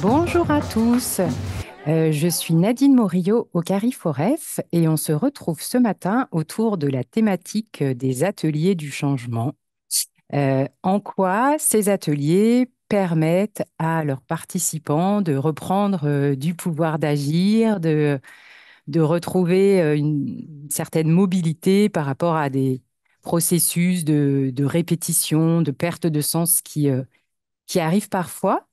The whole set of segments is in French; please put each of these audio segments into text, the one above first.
Bonjour à tous, je suis Nadine Morillo au Cariforef et on se retrouve ce matin autour de la thématique des ateliers du changement. En quoi ces ateliers permettent à leurs participants de reprendre du pouvoir d'agir, de retrouver une certaine mobilité par rapport à des processus de répétition, de perte de sens qui arrivent parfois.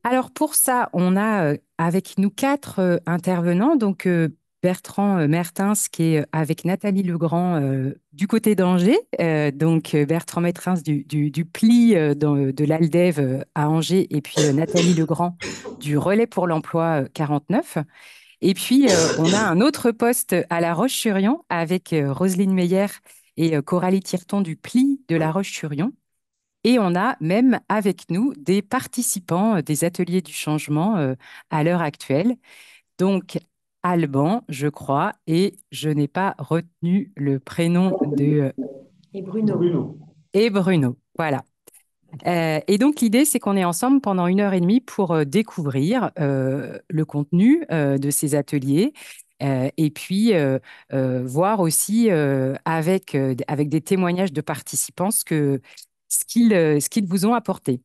Alors pour ça, on a avec nous quatre intervenants. Donc Bertrand Mertens qui est avec Nathalie Legrand du côté d'Angers. Bertrand Mertens du PLI de l'ALDEV à Angers et puis Nathalie Legrand du Relais pour l'Emploi 49. Et puis on a un autre poste à La Roche-sur-Yon avec Roselyne Meyer et Coralie Tirton du PLI de La Roche-sur-Yon. Et on a même avec nous des participants des ateliers du changement à l'heure actuelle. Donc, Alban, je crois, et je n'ai pas retenu le prénom de... Et Bruno. Bruno. et Bruno. Voilà. Et donc, l'idée, c'est qu'on est ensemble pendant 1 heure et demie pour découvrir le contenu de ces ateliers. Et puis, voir aussi avec des témoignages de participants ce qu'ils vous ont apporté.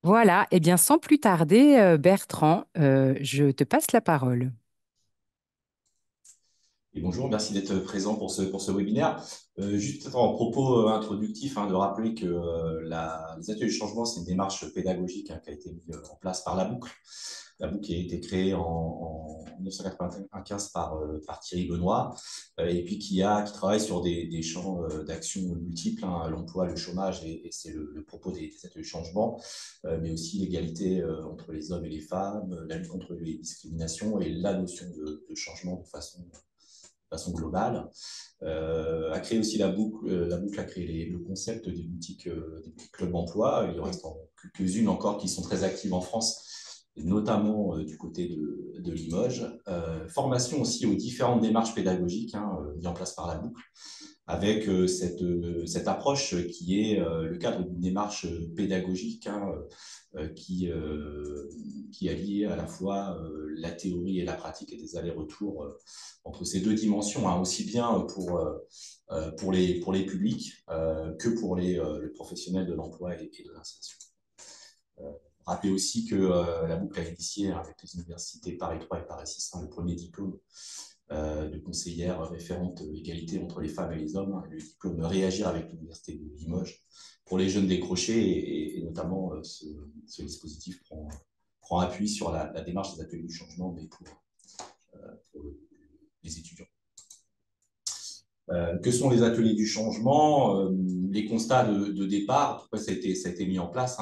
Voilà, et bien sans plus tarder, Bertrand, je te passe la parole. Et bonjour, merci d'être présent pour ce webinaire. Juste en propos introductif, de rappeler que les ateliers de changement, c'est une démarche pédagogique qui a été mise en place par la boucle. La boucle qui a été créée en 1995 par Thierry Benoît et puis qui travaille sur des champs d'action multiples, l'emploi, le chômage, et c'est le propos des ateliers de changement, mais aussi l'égalité entre les hommes et les femmes, la lutte contre les discriminations et la notion de changement de façon globale. A créé aussi la boucle a créé le concept des boutiques clubs emploi. Il en reste quelques-unes encore qui sont très actives en France, notamment du côté de Limoges. Formation aussi aux différentes démarches pédagogiques mises en place par la boucle, avec cette approche qui est le cadre d'une démarche pédagogique qui allie à la fois la théorie et la pratique et des allers-retours entre ces deux dimensions, aussi bien pour les publics que pour les professionnels de l'emploi et de l'insertion. Rappelez aussi que la boucle a initié avec les universités Paris 3 et Paris 6 le premier diplôme de conseillère référente égalité entre les femmes et les hommes, le diplôme Réagir avec l'Université de Limoges pour les jeunes décrochés, et notamment ce dispositif prend appui sur la démarche des ateliers du changement, mais pour les étudiants. Que sont les ateliers du changement? Les constats de départ, pourquoi ça a été mis en place,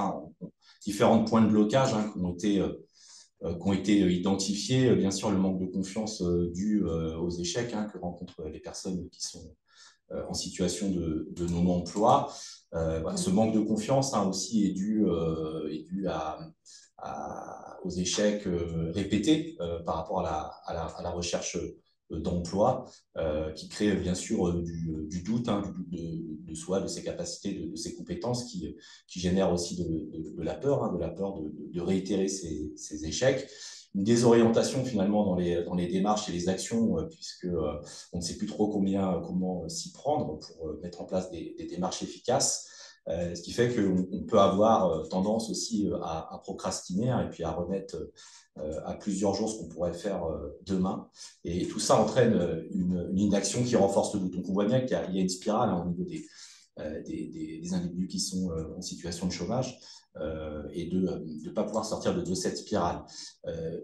différents points de blocage qui ont été identifiés. Bien sûr, le manque de confiance dû aux échecs que rencontrent les personnes qui sont en situation de non-emploi. Ce manque de confiance aussi est dû aux échecs répétés par rapport à la recherche d'emploi, qui crée bien sûr du doute, du doute de soi, de ses capacités, de ses compétences, qui génère aussi de la peur, de réitérer ces échecs. Une désorientation finalement dans les démarches et les actions, puisque on ne sait plus trop comment s'y prendre pour mettre en place des démarches efficaces. Ce qui fait qu'on peut avoir tendance aussi à procrastiner et puis à remettre à plusieurs jours ce qu'on pourrait faire demain. Et tout ça entraîne une inaction qui renforce le doute. Donc on voit bien qu'il y a une spirale au niveau des individus qui sont en situation de chômage, et de ne pas pouvoir sortir de cette spirale.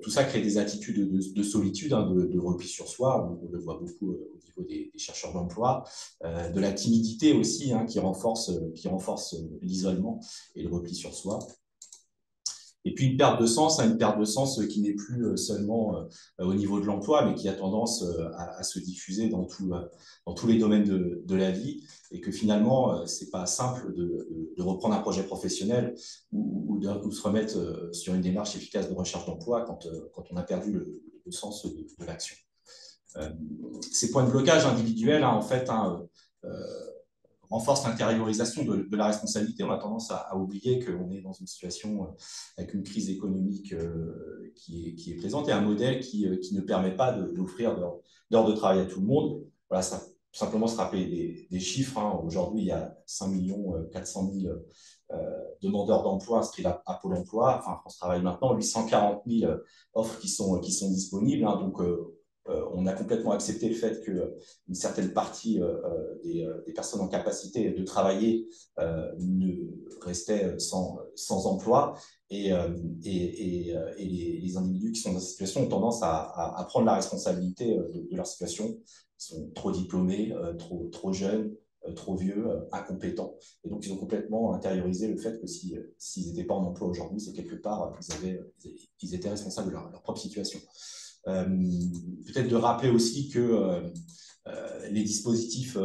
Tout ça crée des attitudes de solitude, de repli sur soi. On le voit beaucoup au niveau des chercheurs d'emploi, de la timidité aussi, qui renforce l'isolement et le repli sur soi. Et puis une perte de sens qui n'est plus seulement au niveau de l'emploi, mais qui a tendance à se diffuser dans tous les domaines de la vie, et que finalement, c'est pas simple de reprendre un projet professionnel ou de se remettre sur une démarche efficace de recherche d'emploi quand on a perdu le sens de l'action. Ces points de blocage individuels, en fait, renforce l'intériorisation de la responsabilité. On a tendance à oublier qu'on est dans une situation avec une crise économique qui est présente et un modèle qui ne permet pas d'offrir d'heures de travail à tout le monde. Voilà, ça, simplement se rappeler des chiffres. Aujourd'hui, il y a 5 400 000 demandeurs d'emploi inscrits à Pôle emploi. Enfin, France Travail maintenant, 840 000 offres qui sont disponibles. Donc, on a complètement accepté le fait qu'une certaine partie des personnes en capacité de travailler ne restaient sans emploi. Et les individus qui sont dans cette situation ont tendance à prendre la responsabilité de leur situation. Ils sont trop diplômés, trop jeunes, trop vieux, incompétents. Et donc, ils ont complètement intériorisé le fait que s'ils n'étaient pas en emploi aujourd'hui, c'est quelque part, ils étaient responsables de leur propre situation. Peut-être de rappeler aussi que les dispositifs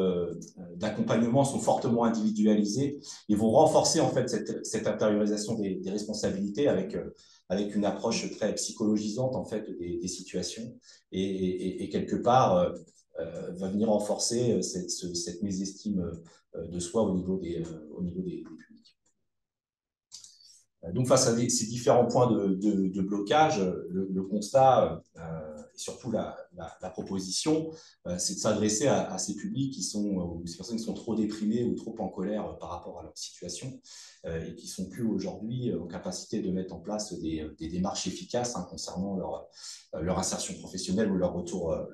d'accompagnement sont fortement individualisés et vont renforcer en fait cette intériorisation des responsabilités avec une approche très psychologisante en fait des situations et quelque part va venir renforcer cette mésestime de soi au niveau des publics. Donc, face à ces différents points de blocage, le constat et surtout la proposition, c'est de s'adresser à ces publics ou ces personnes qui sont trop déprimées ou trop en colère par rapport à leur situation et qui ne sont plus aujourd'hui en capacité de mettre en place des démarches efficaces concernant leur insertion professionnelle ou leur retour à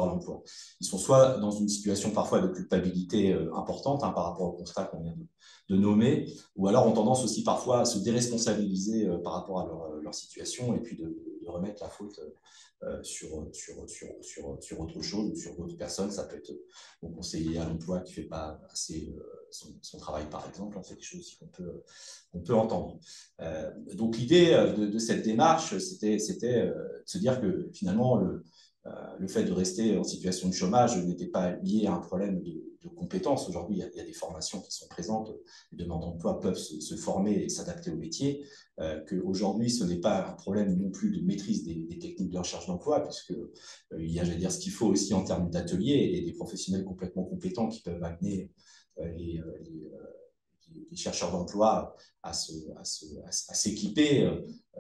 l'emploi. Ils sont soit dans une situation parfois de culpabilité importante par rapport au constat qu'on vient de nommer, ou alors ont tendance aussi parfois à se déresponsabiliser par rapport à leur situation et puis de remettre la faute sur autre chose ou sur d'autres personnes. Ça peut être mon conseiller à l'emploi qui ne fait pas assez son travail, par exemple. C'est des choses qu'on peut entendre. Donc l'idée de cette démarche, c'était de se dire que finalement, le fait de rester en situation de chômage n'était pas lié à un problème de compétences. Aujourd'hui, il y a des formations qui sont présentes. Les demandeurs d'emploi peuvent se former et s'adapter au métier. Qu'aujourd'hui, ce n'est pas un problème non plus de maîtrise des techniques de recherche d'emploi, puisqu'il y a, j'allais dire, ce qu'il faut aussi en termes d'ateliers et des professionnels complètement compétents qui peuvent amener les chercheurs d'emploi à s'équiper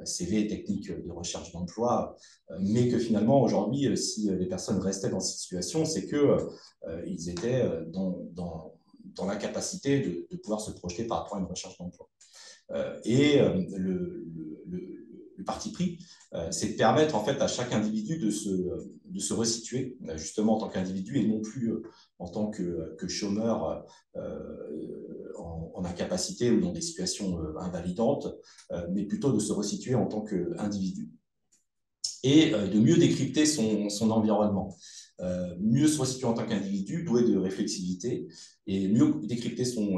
CV et techniques de recherche d'emploi, mais que finalement, aujourd'hui, si les personnes restaient dans cette situation, c'est qu'ils étaient dans l'incapacité de pouvoir se projeter par rapport à une recherche d'emploi. Le parti pris, c'est de permettre en fait à chaque individu de se resituer, justement en tant qu'individu et non plus en tant que chômeur en incapacité ou dans des situations invalidantes, mais plutôt de se resituer en tant qu'individu et de mieux décrypter son environnement. Mieux se resituer en tant qu'individu, doué de réflexivité, et mieux décrypter son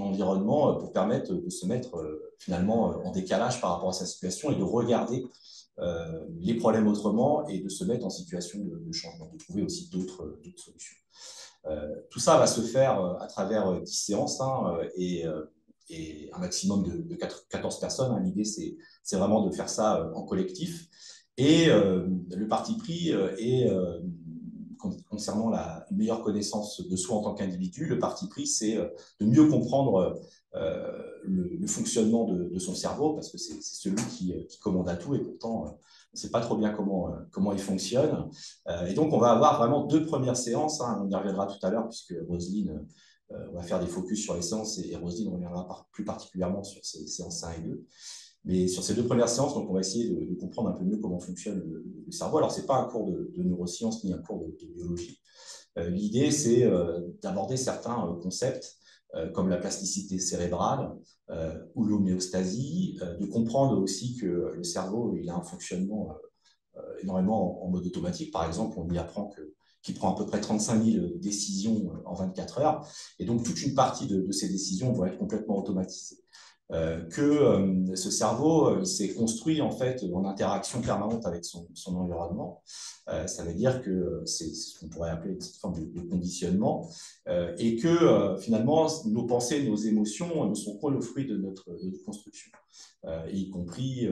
environnement pour permettre de se mettre finalement en décalage par rapport à sa situation et de regarder les problèmes autrement et de se mettre en situation de changement, de trouver aussi d'autres solutions. Tout ça va se faire à travers 10 séances et un maximum de 14 personnes. L'idée, c'est vraiment de faire ça en collectif. Et le parti pris est, concernant une meilleure connaissance de soi en tant qu'individu, le parti pris, c'est de mieux comprendre le fonctionnement de son cerveau, parce que c'est celui qui commande à tout, et pourtant, on ne sait pas trop bien comment il fonctionne. Et donc, on va avoir vraiment 2 premières séances. On y reviendra tout à l'heure, puisque Roselyne on va faire des focus sur les séances, et Roselyne reviendra plus particulièrement sur ces séances 1 et 2. Mais sur ces 2 premières séances, donc, on va essayer de comprendre un peu mieux comment fonctionne le cerveau. Alors, ce n'est pas un cours de neurosciences ni un cours de biologie. L'idée, c'est d'aborder certains concepts comme la plasticité cérébrale ou l'homéostasie, de comprendre aussi que le cerveau il a un fonctionnement énormément en mode automatique. Par exemple, on y apprend qu'il prend à peu près 35 000 décisions en 24 heures. Et donc, toute une partie de ces décisions vont être complètement automatisées. Ce cerveau, il s'est construit en fait en interaction permanente avec son environnement. Ça veut dire que c'est ce qu'on pourrait appeler une forme de conditionnement et que finalement nos pensées, nos émotions ne sont pas le fruit de notre construction. y compris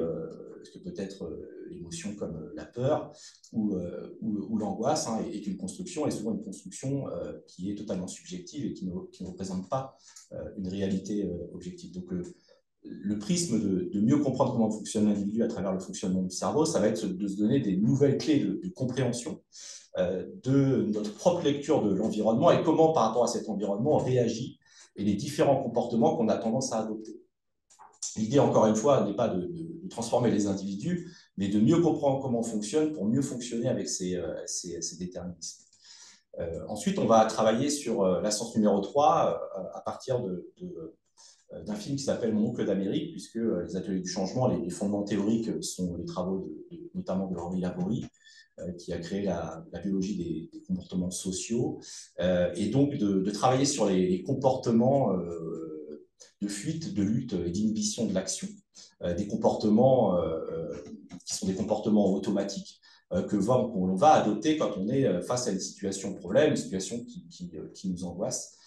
ce que peut être l'émotion comme la peur ou l'angoisse, hein, est une construction, et souvent une construction qui est totalement subjective et qui ne représente pas une réalité objective. Donc, le prisme de mieux comprendre comment fonctionne l'individu à travers le fonctionnement du cerveau, ça va être de se donner des nouvelles clés de compréhension de notre propre lecture de l'environnement et comment, par rapport à cet environnement, on réagit et les différents comportements qu'on a tendance à adopter. L'idée, encore une fois, n'est pas de transformer les individus, mais de mieux comprendre comment on fonctionne pour mieux fonctionner avec ces déterminismes. Ensuite, on va travailler sur la science numéro 3 à partir d'un film qui s'appelle Mon oncle d'Amérique, puisque les ateliers du changement, les fondements théoriques sont les travaux notamment de Henri Laborie, qui a créé la biologie des comportements sociaux, et donc de travailler sur les comportements de fuite, de lutte et d'inhibition de l'action, des comportements qui sont des comportements automatiques qu'on va adopter quand on est face à une situation problème, une situation qui nous angoisse.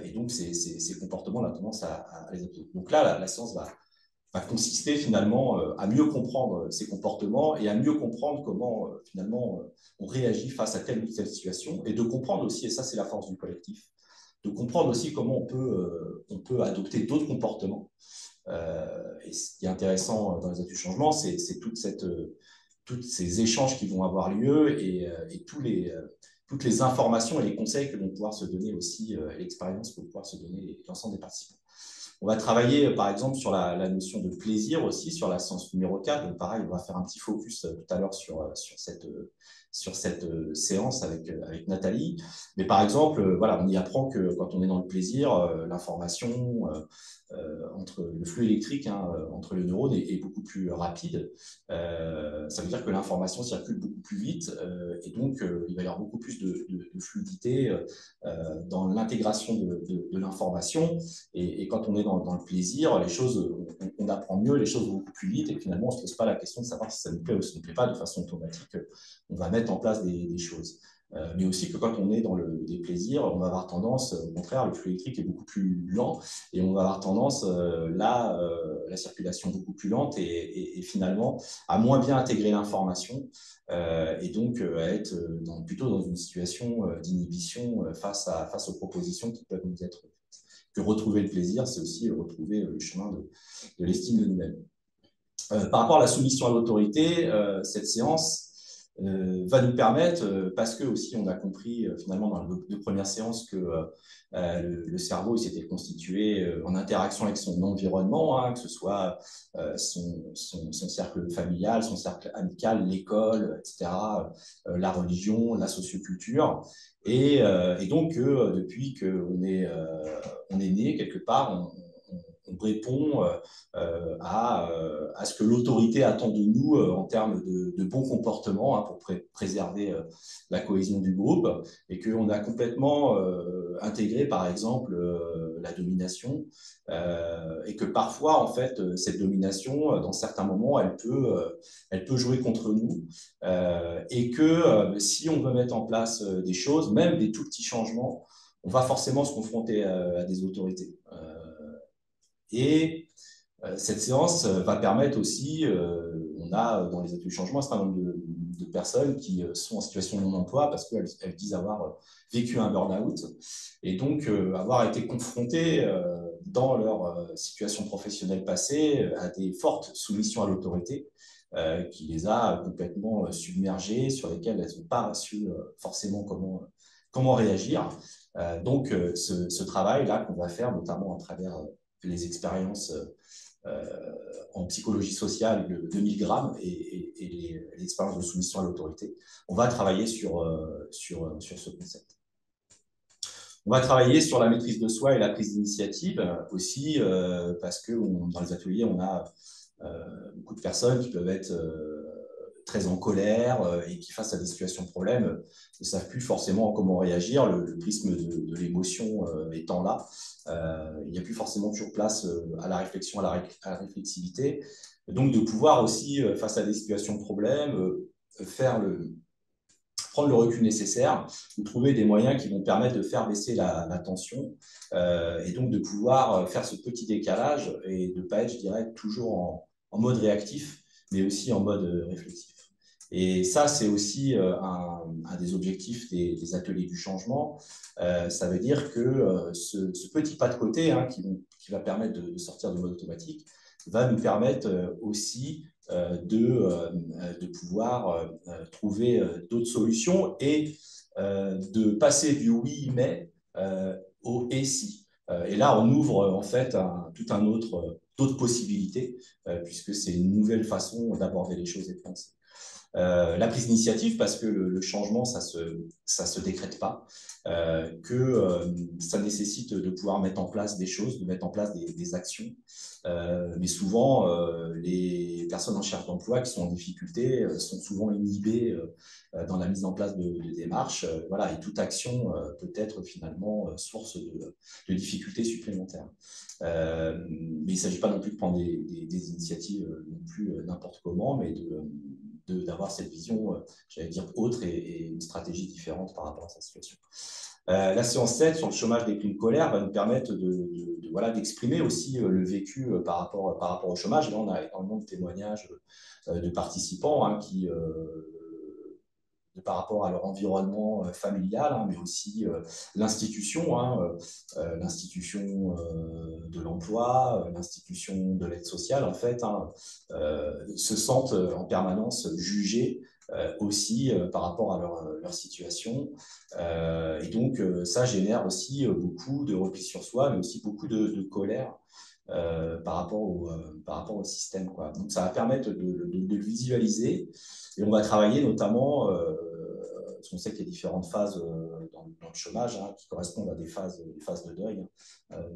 Et donc, ces comportements, on a tendance à les adopter. Donc là, la science va consister finalement à mieux comprendre ces comportements et à mieux comprendre comment finalement on réagit face à telle ou telle situation, et de comprendre aussi, et ça c'est la force du collectif, de comprendre aussi comment on peut adopter d'autres comportements. Et ce qui est intéressant dans les études du changement, c'est tous ces échanges qui vont avoir lieu et toutes les informations et les conseils que vont pouvoir se donner aussi, et l'expérience que vont pouvoir se donner l'ensemble des participants. On va travailler, par exemple, sur la notion de plaisir aussi, sur la science numéro 4. Donc, pareil, on va faire un petit focus tout à l'heure sur cette séance avec Nathalie. Mais par exemple, voilà, on y apprend que quand on est dans le plaisir, l'information entre le flux électrique, hein, entre les neurones est beaucoup plus rapide. Ça veut dire que l'information circule beaucoup plus vite, et donc il va y avoir beaucoup plus de fluidité dans l'intégration de l'information. Et quand on est dans le plaisir, les choses, on apprend mieux, les choses vont beaucoup plus vite, et finalement, on ne se pose pas la question de savoir si ça nous plaît ou si ça ne nous plaît pas. De façon automatique, on va mettre en place des choses. Mais aussi que quand on est dans le déplaisir, on va avoir tendance, au contraire, le flux électrique est beaucoup plus lent, et on va avoir tendance, la circulation beaucoup plus lente, et finalement, à moins bien intégrer l'information, et donc à être plutôt dans une situation d'inhibition face aux propositions qui peuvent nous être faites. Que retrouver le plaisir, c'est aussi retrouver le chemin de l'estime de nous-mêmes. Par rapport à la soumission à l'autorité, cette séance va nous permettre, parce que aussi on a compris finalement dans les deux premières séances que le cerveau s'était constitué en interaction avec son environnement, hein, que ce soit son cercle familial, son cercle amical, l'école, etc., la religion, la socioculture. Et donc, depuis qu'on on est né quelque part, on répond à ce que l'autorité attend de nous en termes de bons comportements, hein, pour préserver la cohésion du groupe, et qu'on a complètement intégré, par exemple, la domination, et que parfois, en fait, cette domination, dans certains moments, elle peut jouer contre nous, et que si on veut mettre en place des choses, même des tout petits changements, on va forcément se confronter à des autorités. Et cette séance va permettre aussi, on a dans les ateliers de changement un certain nombre de personnes qui sont en situation de non-emploi parce qu'elles disent avoir vécu un burn-out, et donc avoir été confrontées dans leur situation professionnelle passée à des fortes soumissions à l'autorité qui les a complètement submergées, sur lesquelles elles n'ont pas su forcément comment réagir. Donc ce travail-là qu'on va faire, notamment à travers les expériences en psychologie sociale de 2000 grammes et les expériences de soumission à l'autorité, on va travailler sur ce concept. On va travailler sur la maîtrise de soi et la prise d'initiative aussi, parce que dans les ateliers, on a beaucoup de personnes qui peuvent être très en colère et qui, face à des situations de problème, ne savent plus forcément comment réagir, le prisme de l'émotion étant là. Il n'y a plus forcément toujours place à la réflexion, à la réflexivité. Donc, de pouvoir aussi, face à des situations de problème, faire prendre le recul nécessaire, ou trouver des moyens qui vont permettre de faire baisser la tension et donc de pouvoir faire ce petit décalage et de ne pas être, je dirais, toujours en mode réactif, mais aussi en mode réflexif. Et ça, c'est aussi un des objectifs des ateliers du changement. Ça veut dire que ce petit pas de côté qui va permettre de sortir du mode automatique va nous permettre aussi de pouvoir trouver d'autres solutions et de passer du oui mais au et si. Et là, on ouvre en fait tout un autre d'autres possibilités puisque c'est une nouvelle façon d'aborder les choses et de penser. La prise d'initiative, parce que le changement, ça se décrète pas, ça nécessite de pouvoir mettre en place des choses, de mettre en place des actions. Mais souvent, les personnes en recherche d'emploi qui sont en difficulté sont souvent inhibées dans la mise en place de démarches. Voilà, et toute action peut être finalement source de difficultés supplémentaires. Mais il ne s'agit pas non plus de prendre des initiatives non plus n'importe comment, mais d'avoir cette vision, j'allais dire, autre et une stratégie différente par rapport à sa situation. La séance 7 sur le chômage des primes colère va nous permettre voilà, d'exprimer aussi le vécu par rapport au chômage. Et là, on a énormément de témoignages de participants qui, par rapport à leur environnement familial, mais aussi l'institution, l'institution de l'emploi, l'institution de l'aide sociale, en fait, se sentent en permanence jugés aussi par rapport à leur situation. Et donc, ça génère aussi beaucoup de repli sur soi, mais aussi beaucoup de colère par rapport au système, quoi. Donc, ça va permettre de le visualiser et on va travailler notamment, parce qu'on sait qu'il y a différentes phases dans le chômage qui correspondent à des phases de deuil,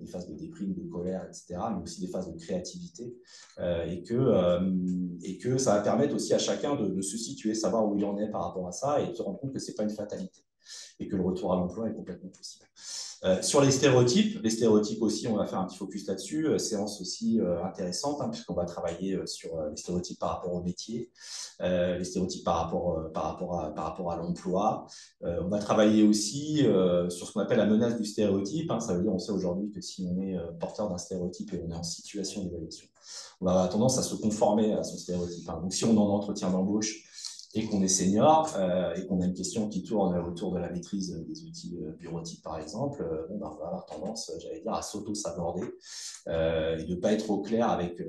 des phases de déprime, de colère, etc., mais aussi des phases de créativité, et que ça va permettre aussi à chacun de se situer, savoir où il en est par rapport à ça et de se rendre compte que ce n'est pas une fatalité et que le retour à l'emploi est complètement possible. Sur les stéréotypes aussi, on va faire un petit focus là-dessus, séance aussi intéressante, puisqu'on va travailler sur les stéréotypes par rapport au métier, les stéréotypes par rapport à l'emploi. On va travailler aussi sur ce qu'on appelle la menace du stéréotype. Ça veut dire, on sait aujourd'hui que si on est porteur d'un stéréotype et on est en situation d'évaluation, on va avoir tendance à se conformer à son stéréotype. Donc, si on est en entretien d'embauche et qu'on est senior et qu'on a une question qui tourne autour de la maîtrise des outils bureautiques, par exemple, on va avoir tendance, j'allais dire, à s'auto-saborder et de ne pas être au clair avec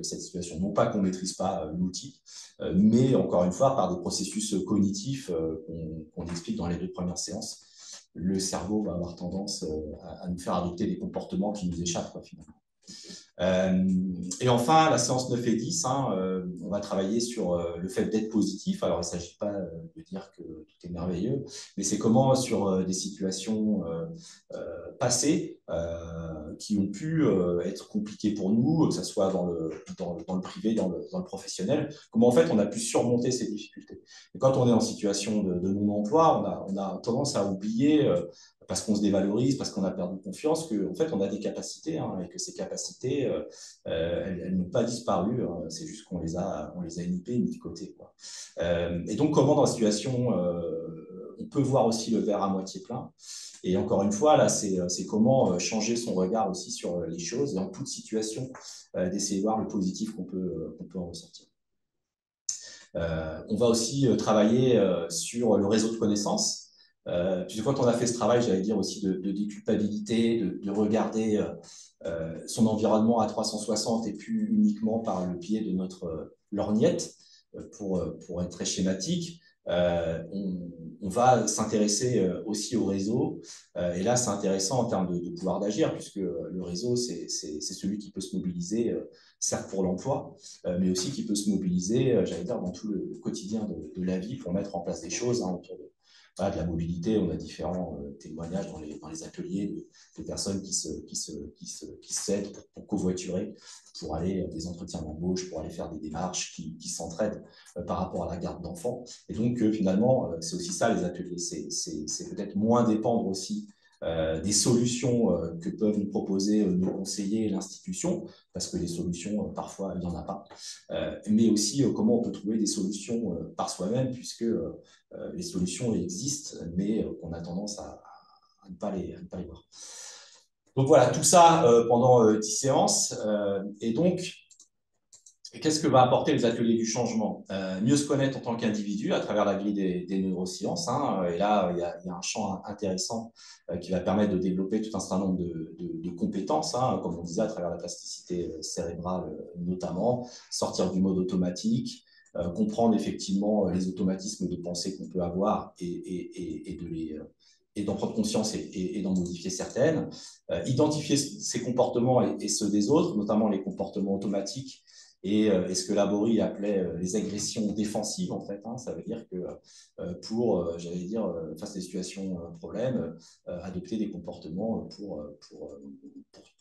cette situation. Non pas qu'on ne maîtrise pas l'outil, mais encore une fois, par des processus cognitifs qu'on explique dans les 2 premières séances, le cerveau va avoir tendance à nous faire adopter des comportements qui nous échappent, quoi, finalement. Et enfin, la séance 9 et 10, on va travailler sur le fait d'être positif. Alors, il ne s'agit pas de dire que tout est merveilleux, mais c'est comment, sur des situations passées qui ont pu être compliquées pour nous, que ce soit dans le privé, dans le professionnel, comment en fait on a pu surmonter ces difficultés. Et quand on est en situation de non-emploi, on a tendance à oublier parce qu'on se dévalorise, parce qu'on a perdu confiance, qu'en fait, on a des capacités et que ces capacités, elles n'ont pas disparu. C'est juste qu'on les a inhibées, mis de côté, quoi. Et donc, comment dans la situation, on peut voir aussi le verre à moitié plein. Et encore une fois, là, c'est comment changer son regard aussi sur les choses et en toute situation, d'essayer de voir le positif qu'on peut en ressortir. On va aussi travailler sur le réseau de connaissances. Puis quand on a fait ce travail, j'allais dire aussi de déculpabilité, de regarder son environnement à 360 et plus uniquement par le biais de notre lorgnette, pour être très schématique, on va s'intéresser aussi au réseau. Et là, c'est intéressant en termes de pouvoir d'agir, puisque le réseau, c'est celui qui peut se mobiliser, certes pour l'emploi, mais aussi qui peut se mobiliser, j'allais dire, dans tout le quotidien de la vie pour mettre en place des choses autour de la mobilité. On a différents témoignages dans les ateliers de personnes qui s'aident pour covoiturer, pour aller à des entretiens d'embauche, pour aller faire des démarches, qui s'entraident par rapport à la garde d'enfants. Et donc, finalement, c'est aussi ça, les ateliers. C'est peut-être moins dépendre aussi des solutions que peuvent nous proposer nos conseillers et l'institution, parce que les solutions, parfois, il n'y en a pas, mais aussi comment on peut trouver des solutions par soi-même, puisque les solutions existent, mais on a tendance à ne pas les voir. Donc voilà, tout ça pendant 10 séances. Et donc, qu'est-ce que va apporter les ateliers du changement? Mieux se connaître en tant qu'individu à travers la grille des neurosciences. Hein, et là, il y a un champ intéressant qui va permettre de développer tout un certain nombre de compétences, hein, comme on disait, à travers la plasticité cérébrale notamment, sortir du mode automatique, comprendre effectivement les automatismes de pensée qu'on peut avoir et d'en prendre conscience et d'en modifier certaines, identifier ses comportements et ceux des autres, notamment les comportements automatiques et ce que Laborie appelait les agressions défensives, en fait. Hein, ça veut dire que j'allais dire, face à des situations problèmes, adopter des comportements pour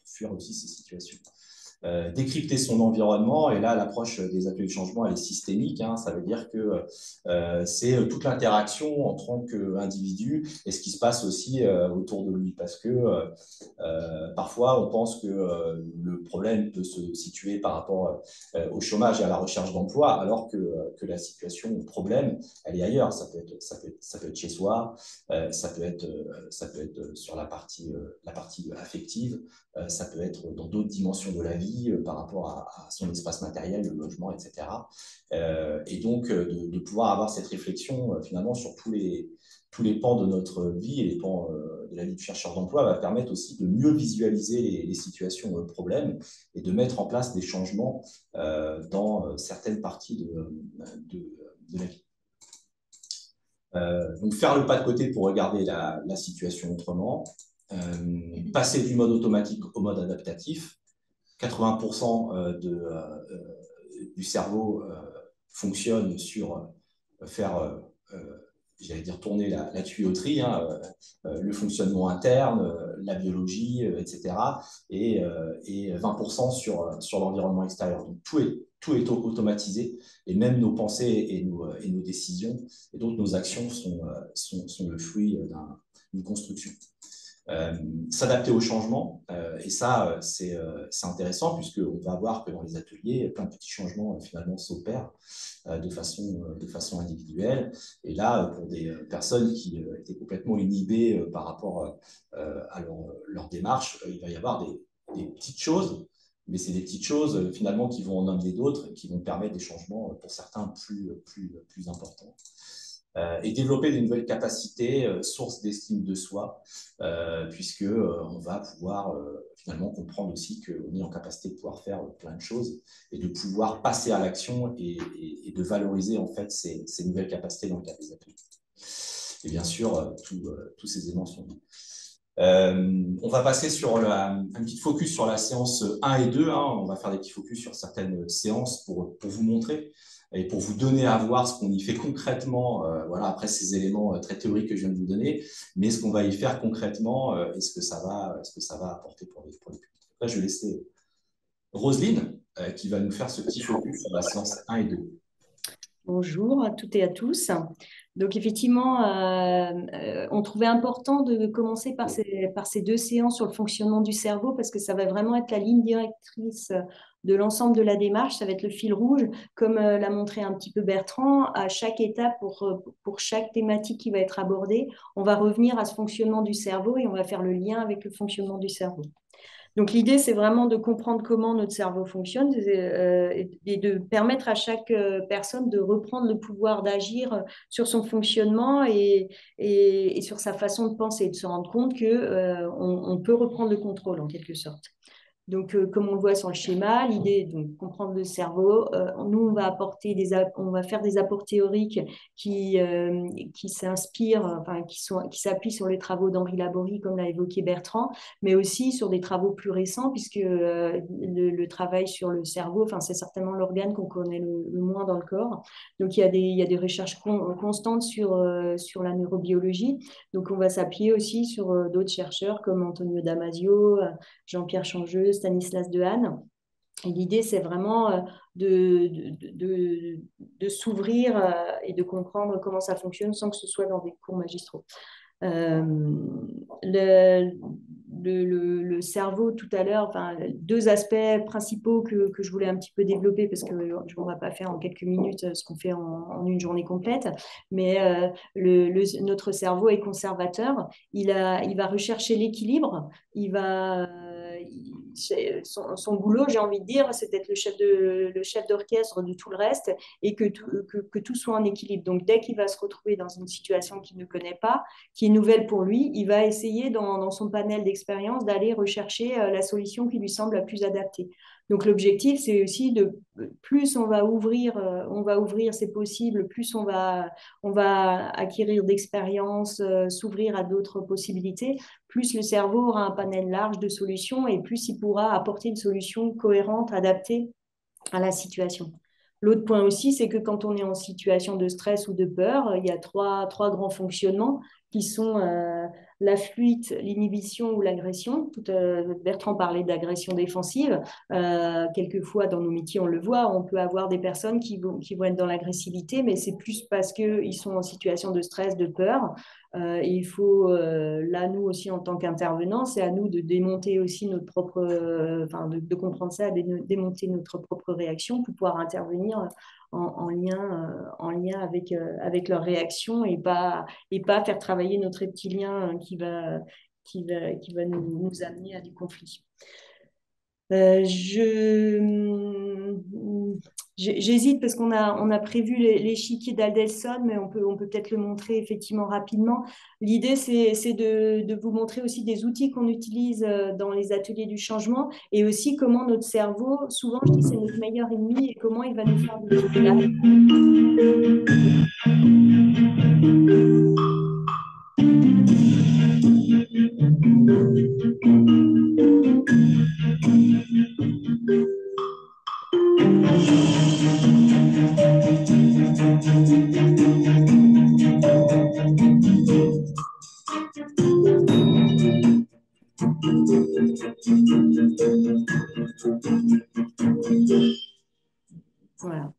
fuir aussi ces situations. Décrypter son environnement. Et là, l'approche des ateliers de changement, elle est systémique. Hein, ça veut dire que c'est toute l'interaction en tant qu'individu et ce qui se passe aussi autour de lui. Parce que parfois, on pense que le problème peut se situer par rapport au chômage et à la recherche d'emploi, alors que la situation, le problème, elle est ailleurs. Ça peut être chez soi, ça peut être sur la partie affective, ça peut être dans d'autres dimensions de la vie par rapport à son espace matériel, le logement, etc. Et donc, de pouvoir avoir cette réflexion finalement sur tous les pans de notre vie et les pans de la vie du chercheur d'emploi va permettre aussi de mieux visualiser les situations problèmes et de mettre en place des changements dans certaines parties de la vie. Donc, faire le pas de côté pour regarder la situation autrement, passer du mode automatique au mode adaptatif. 80% du cerveau fonctionne sur faire, j'allais dire, tourner la tuyauterie, hein, le fonctionnement interne, la biologie, etc. Et 20% sur l'environnement extérieur. Donc, tout est automatisé, et même nos pensées et nos décisions, et donc nos actions sont le fruit d'une construction. S'adapter au changement. Et ça, c'est intéressant puisqu'on va voir que dans les ateliers, plein de petits changements finalement s'opèrent de façon individuelle. Et là, pour des personnes qui étaient complètement inhibées par rapport à leur démarche, il va y avoir des petites choses, mais c'est des petites choses finalement qui vont en amener d'autres et qui vont permettre des changements pour certains plus importants. Et développer des nouvelles capacités, sources d'estime de soi, puisque on va pouvoir finalement comprendre aussi qu'on est en capacité de pouvoir faire plein de choses et de pouvoir passer à l'action et de valoriser en fait ces nouvelles capacités dans le cadre des ateliers. Et bien sûr, tous ces éléments sont bons. On va passer sur un petit focus sur la séance 1 et 2. Hein. On va faire des petits focus sur certaines séances pour vous montrer et pour vous donner à voir ce qu'on y fait concrètement, voilà, après ces éléments très théoriques que je viens de vous donner, mais ce qu'on va y faire concrètement et ce que ça va apporter pour les publics. Là, je vais laisser Roselyne qui va nous faire ce petit focus sur la séance 1 et 2. Bonjour à toutes et à tous. Donc effectivement, on trouvait important de commencer par ces deux séances sur le fonctionnement du cerveau parce que ça va vraiment être la ligne directrice de l'ensemble de la démarche. Ça va être le fil rouge, comme l'a montré un petit peu Bertrand. À chaque étape, pour chaque thématique qui va être abordée, on va revenir à ce fonctionnement du cerveau et on va faire le lien avec le fonctionnement du cerveau. Donc l'idée, c'est vraiment de comprendre comment notre cerveau fonctionne et de permettre à chaque personne de reprendre le pouvoir d'agir sur son fonctionnement et sur sa façon de penser, de se rendre compte qu'on peut reprendre le contrôle en quelque sorte. Donc, comme on le voit sur le schéma, l'idée est de comprendre le cerveau. Nous, on va faire des apports théoriques qui s'inspirent, enfin, qui s'appuient sur les travaux d'Henri Laborie, comme l'a évoqué Bertrand, mais aussi sur des travaux plus récents, puisque le travail sur le cerveau, enfin, c'est certainement l'organe qu'on connaît le moins dans le corps. Donc, il y a des recherches constantes sur la neurobiologie. Donc, on va s'appuyer aussi sur d'autres chercheurs comme Antonio Damasio, Jean-Pierre Changeux, Stanislas Dehaene. Et l'idée, c'est vraiment de s'ouvrir et de comprendre comment ça fonctionne sans que ce soit dans des cours magistraux. Euh, le, le cerveau tout à l'heure, enfin, deux aspects principaux que je voulais un petit peu développer parce qu'on ne va pas faire en quelques minutes ce qu'on fait en une journée complète, mais notre cerveau est conservateur, il va rechercher l'équilibre, son boulot, j'ai envie de dire, c'est d'être le chef d'orchestre de tout le reste et que tout soit en équilibre. Donc, dès qu'il va se retrouver dans une situation qu'il ne connaît pas, qui est nouvelle pour lui, il va essayer dans son panel d'expérience d'aller rechercher la solution qui lui semble la plus adaptée. Donc l'objectif, c'est aussi de plus on va ouvrir, c'est possible, plus on va acquérir d'expérience, s'ouvrir à d'autres possibilités, plus le cerveau aura un panel large de solutions et plus il pourra apporter une solution cohérente, adaptée à la situation. L'autre point aussi, c'est que quand on est en situation de stress ou de peur, il y a trois grands fonctionnements qui sont la fuite, l'inhibition ou l'agression. Bertrand parlait d'agression défensive. Quelquefois, dans nos métiers, on le voit, on peut avoir des personnes qui vont être dans l'agressivité, mais c'est plus parce qu'ils sont en situation de stress, de peur. Il faut, là, nous aussi, en tant qu'intervenants, c'est à nous de démonter aussi notre propre, enfin, de comprendre ça, de démonter notre propre réaction pour pouvoir intervenir en lien avec leur réaction et pas faire travailler notre reptilien qui va nous amener à du conflit. J'hésite parce on a prévu l'échiquier d'Aldelson, mais on peut peut-être le montrer effectivement rapidement. L'idée, c'est de vous montrer aussi des outils qu'on utilise dans les ateliers du changement et aussi comment notre cerveau, souvent je dis c'est notre meilleur ennemi et comment il va nous faire des petites blagues. Voilà.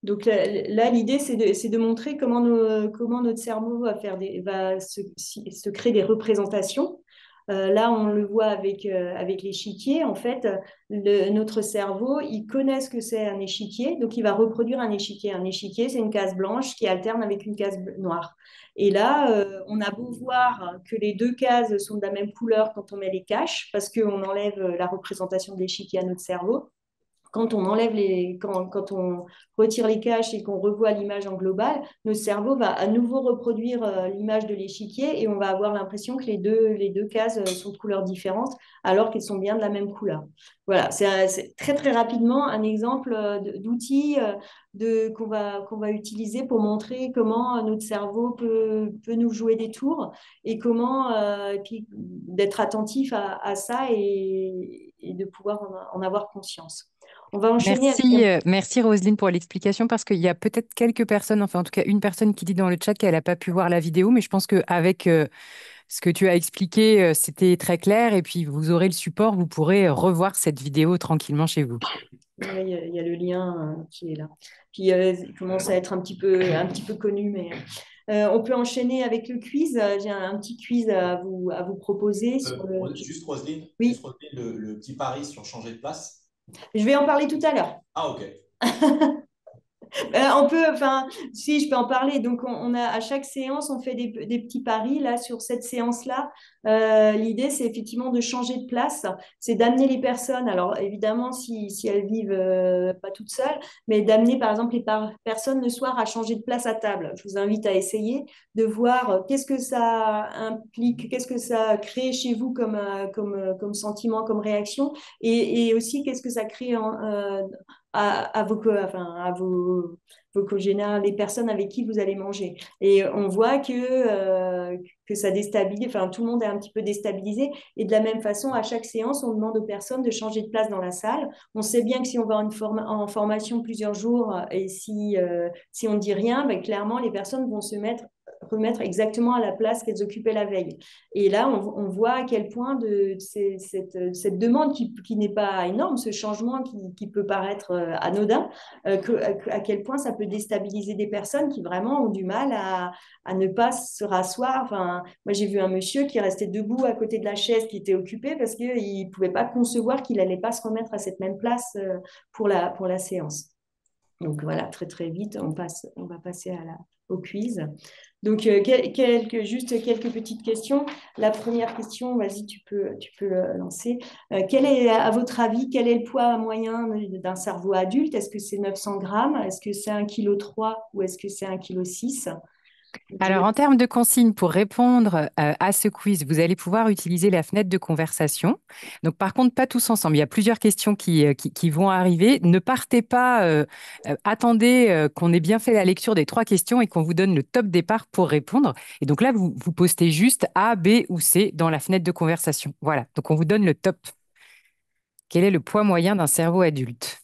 Donc là l'idée, c'est de montrer comment notre cerveau va se créer des représentations. Là, on le voit avec l'échiquier. En fait, notre cerveau, il connaît ce que c'est un échiquier, donc il va reproduire un échiquier. Un échiquier, c'est une case blanche qui alterne avec une case noire. Et là, on a beau voir que les deux cases sont de la même couleur quand on met les caches, parce qu'on enlève la représentation de l'échiquier à notre cerveau. Quand quand on retire les caches et qu'on revoit l'image en global, notre cerveau va à nouveau reproduire l'image de l'échiquier et on va avoir l'impression que les deux cases sont de couleurs différentes alors qu'elles sont bien de la même couleur. Voilà, c'est très très rapidement un exemple d'outil qu'on va utiliser pour montrer comment notre cerveau peut nous jouer des tours et comment d'être attentif à ça et de pouvoir en avoir conscience. On va enchaîner avec Merci, merci Roselyne pour l'explication parce qu'il y a peut-être quelques personnes, enfin en tout cas une personne qui dit dans le chat qu'elle n'a pas pu voir la vidéo, mais je pense qu'avec ce que tu as expliqué, c'était très clair et puis vous aurez le support, vous pourrez revoir cette vidéo tranquillement chez vous. Oui, il y a le lien qui est là. Puis il commence à être un petit peu connu, mais on peut enchaîner avec le quiz. J'ai un petit quiz à vous proposer Juste Roselyne, Oui, le petit pari sur changer de place. je vais en parler tout à l'heure. Ah, ok. On peut, enfin, si je peux en parler. Donc, on a à chaque séance, on fait des petits paris. Là, sur cette séance-là, l'idée, c'est effectivement de changer de place, c'est d'amener les personnes. Alors, évidemment, si elles vivent pas toutes seules, mais d'amener, par exemple, personnes le soir à changer de place à table. Je vous invite à essayer de voir qu'est-ce que ça implique, qu'est-ce que ça crée chez vous comme sentiment, comme réaction, et aussi qu'est-ce que ça crée vocaux généraux, les personnes avec qui vous allez manger. Et on voit que ça déstabilise, enfin tout le monde est un petit peu déstabilisé. Et de la même façon, à chaque séance, on demande aux personnes de changer de place dans la salle. On sait bien que si on va en formation plusieurs jours et si on ne dit rien, ben, clairement, les personnes vont remettre exactement à la place qu'elles occupaient la veille. Et là, on voit à quel point cette demande qui n'est pas énorme, ce changement qui peut paraître anodin, à quel point ça peut déstabiliser des personnes qui vraiment ont du mal à ne pas se rasseoir. Enfin, moi, j'ai vu un monsieur qui restait debout à côté de la chaise qui était occupée parce qu'il ne pouvait pas concevoir qu'il n'allait pas se remettre à cette même place pour la séance. Donc voilà, très très vite, on va passer au quiz. Donc juste quelques petites questions. La première question, vas-y, tu peux le lancer. À votre avis, quel est le poids moyen d'un cerveau adulte? Est-ce que c'est 900 grammes? Est-ce que c'est 1,3 kg ou est-ce que c'est 1,6 kg? Alors, en termes de consignes pour répondre à ce quiz, vous allez pouvoir utiliser la fenêtre de conversation. Donc, par contre, pas tous ensemble. Il y a plusieurs questions qui vont arriver. Ne partez pas, attendez qu'on ait bien fait la lecture des 3 questions et qu'on vous donne le top départ pour répondre. Et donc là, vous postez juste A, B ou C dans la fenêtre de conversation. Voilà. Donc, on vous donne le top. Quel est le poids moyen d'un cerveau adulte?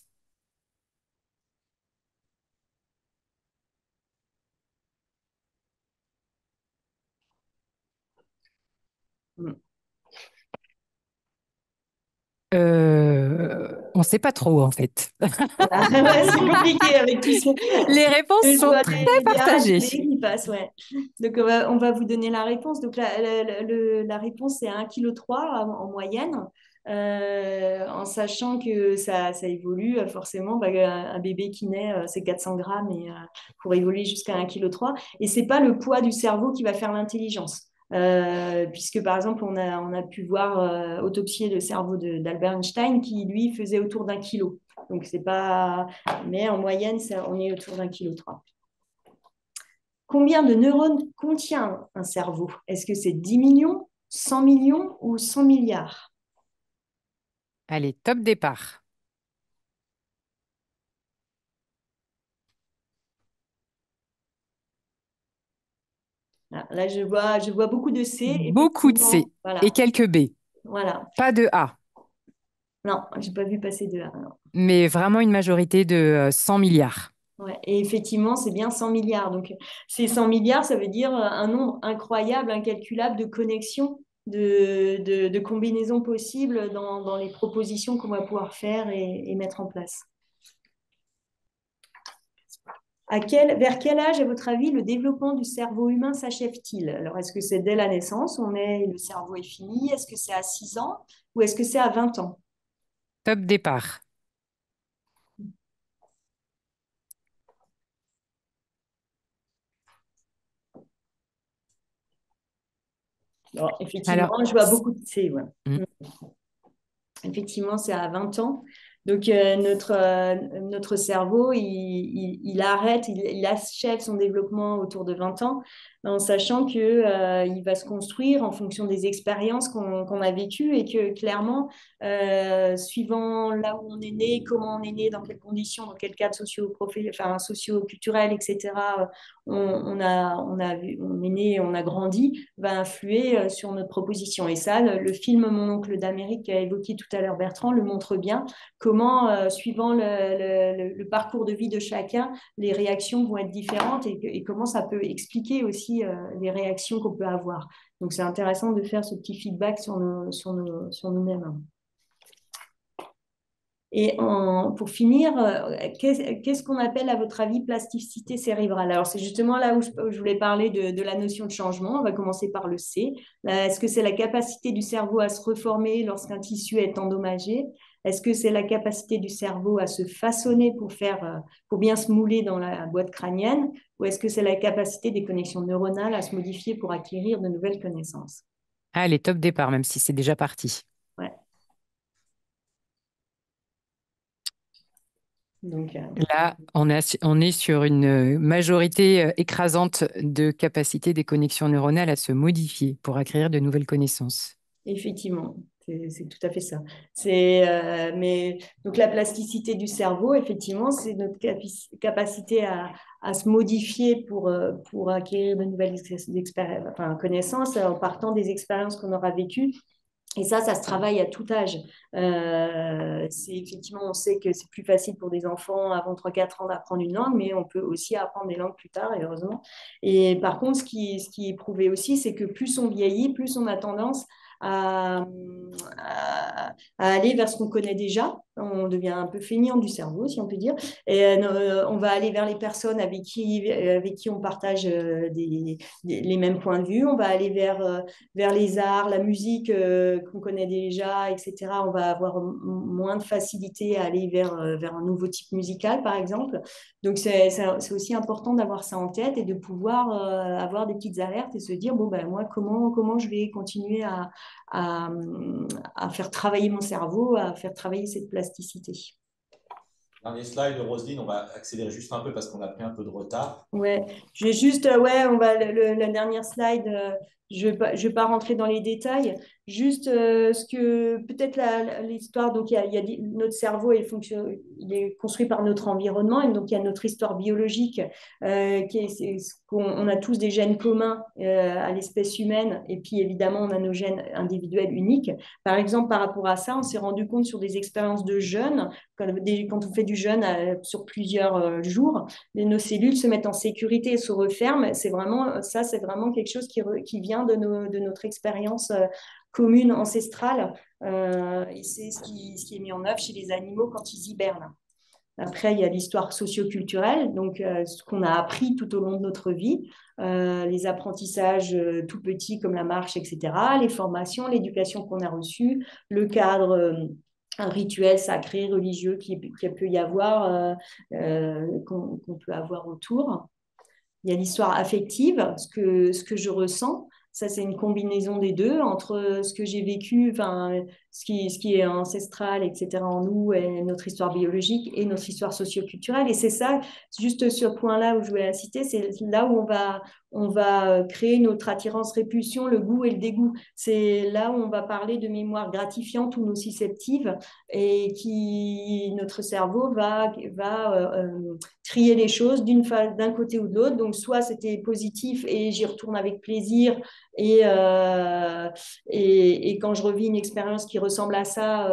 On ne sait pas trop, en fait. Ouais, c'est compliqué avec tous Les réponses le sont choix très des A, partagées. des B qui passent, ouais. Donc, on va vous donner la réponse. Donc, la réponse, c'est 1,3 kg en moyenne, en sachant que ça évolue forcément. Bah, un bébé qui naît, c'est 400 grammes et pour évoluer jusqu'à 1,3 kg. Et ce n'est pas le poids du cerveau qui va faire l'intelligence. Puisque par exemple, on a pu voir autopsier le cerveau d'Albert Einstein qui, lui, faisait autour d'1 kilo. Donc, c'est pas. Mais en moyenne, on est autour d'1,3 kg. Combien de neurones contient un cerveau? Est-ce que c'est 10 millions, 100 millions ou 100 milliards? Allez, top départ. Là, je vois beaucoup de C, Beaucoup de effectivement. C et Voilà. quelques B. Voilà. Pas de A, Non, j'ai pas vu passer de A. Non. mais vraiment une majorité de 100 milliards. Ouais. Et effectivement, c'est bien 100 milliards. Donc, ces 100 milliards, ça veut dire un nombre incroyable, incalculable de connexions, de combinaisons possibles dans les propositions qu'on va pouvoir faire et mettre en place. Vers quel âge, à votre avis, le développement du cerveau humain s'achève-t-il? Alors, est-ce que c'est dès la naissance, le cerveau est fini? Est-ce que c'est à 6 ans ou est-ce que c'est à 20 ans? Top départ. Alors, effectivement, Alors, je vois beaucoup de C. Ouais. hmm, Effectivement, c'est à 20 ans. Donc, notre cerveau, il arrête, il achève son développement autour de 20 ans, en sachant qu'il il va se construire en fonction des expériences qu'on a vécues et que clairement, suivant là où on est né, comment on est né, dans quelles conditions, dans quel cadre socio-culturel, etc., on est né, on a grandi, va influer sur notre proposition. Et ça, le film Mon oncle d'Amérique qu'a évoqué tout à l'heure Bertrand le montre bien, comment, suivant le parcours de vie de chacun, les réactions vont être différentes et comment ça peut expliquer aussi les réactions qu'on peut avoir. Donc, c'est intéressant de faire ce petit feedback sur nous-mêmes. Et pour finir, qu'est-ce qu'on appelle, à votre avis, plasticité cérébrale? Alors, c'est justement là où je voulais parler de la notion de changement. On va commencer par le C. Est-ce que c'est la capacité du cerveau à se reformer lorsqu'un tissu est endommagé? Est-ce que c'est la capacité du cerveau à se façonner pour bien se mouler dans la boîte crânienne? Ou est-ce que c'est la capacité des connexions neuronales à se modifier pour acquérir de nouvelles connaissances? allez, top départ, même si c'est déjà parti. Ouais. Donc, Là, on est sur une majorité écrasante de capacité des connexions neuronales à se modifier pour acquérir de nouvelles connaissances. effectivement. C'est tout à fait ça. Mais donc la plasticité du cerveau, effectivement, c'est notre capacité à se modifier pour acquérir de nouvelles connaissances en partant des expériences qu'on aura vécues. Et ça se travaille à tout âge. Effectivement, on sait que c'est plus facile pour des enfants avant 3-4 ans d'apprendre une langue, mais on peut aussi apprendre des langues plus tard, et heureusement. Et par contre, ce qui est prouvé aussi, c'est que plus on vieillit, plus on a tendance à, à aller vers ce qu'on connaît déjà. On devient un peu feignant du cerveau, si on peut dire. Et on va aller vers les personnes avec qui on partage les mêmes points de vue. On va aller vers les arts, la musique qu'on connaît déjà, etc. On va avoir moins de facilité à aller vers un nouveau type musical, par exemple. Donc, c'est aussi important d'avoir ça en tête et de pouvoir avoir des petites alertes et se dire, bon, ben, moi, comment je vais continuer à, à faire travailler mon cerveau, à faire travailler cette plasticité. Dernier slide, Roselyne, on va accélérer juste un peu parce qu'on a pris un peu de retard. Ouais, je vais juste, la dernière slide, je vais pas rentrer dans les détails, juste ce que peut-être l'histoire, donc notre cerveau il est construit par notre environnement, et donc il y a notre histoire biologique, on a tous des gènes communs à l'espèce humaine, et puis évidemment on a nos gènes individuels uniques. Par exemple, par rapport à ça, on s'est rendu compte sur des expériences de jeûne, quand on fait du jeûne sur plusieurs jours, nos cellules se mettent en sécurité et se referment. C'est vraiment quelque chose qui vient de notre expérience commune, ancestrale. Et c'est ce qui est mis en œuvre chez les animaux quand ils hibernent. Après, il y a l'histoire socioculturelle, donc ce qu'on a appris tout au long de notre vie, les apprentissages tout petits comme la marche, etc., les formations, l'éducation qu'on a reçue, le cadre un rituel sacré, religieux qu'il peut y avoir, qu'on peut avoir autour. Il y a l'histoire affective, ce que je ressens. Ça, c'est une combinaison des deux, entre ce que j'ai vécu, enfin, ce qui est ancestral, etc., en nous, et notre histoire biologique et notre histoire socioculturelle. Et c'est ça, juste sur le point-là où je voulais inciter, c'est là où on va créer notre attirance-répulsion, le goût et le dégoût. C'est là où on va parler de mémoire gratifiante ou nociceptive, et notre cerveau va trier les choses d'un côté ou de l'autre. Donc, soit c'était positif et j'y retourne avec plaisir, et quand je revis une expérience qui ressemble à ça,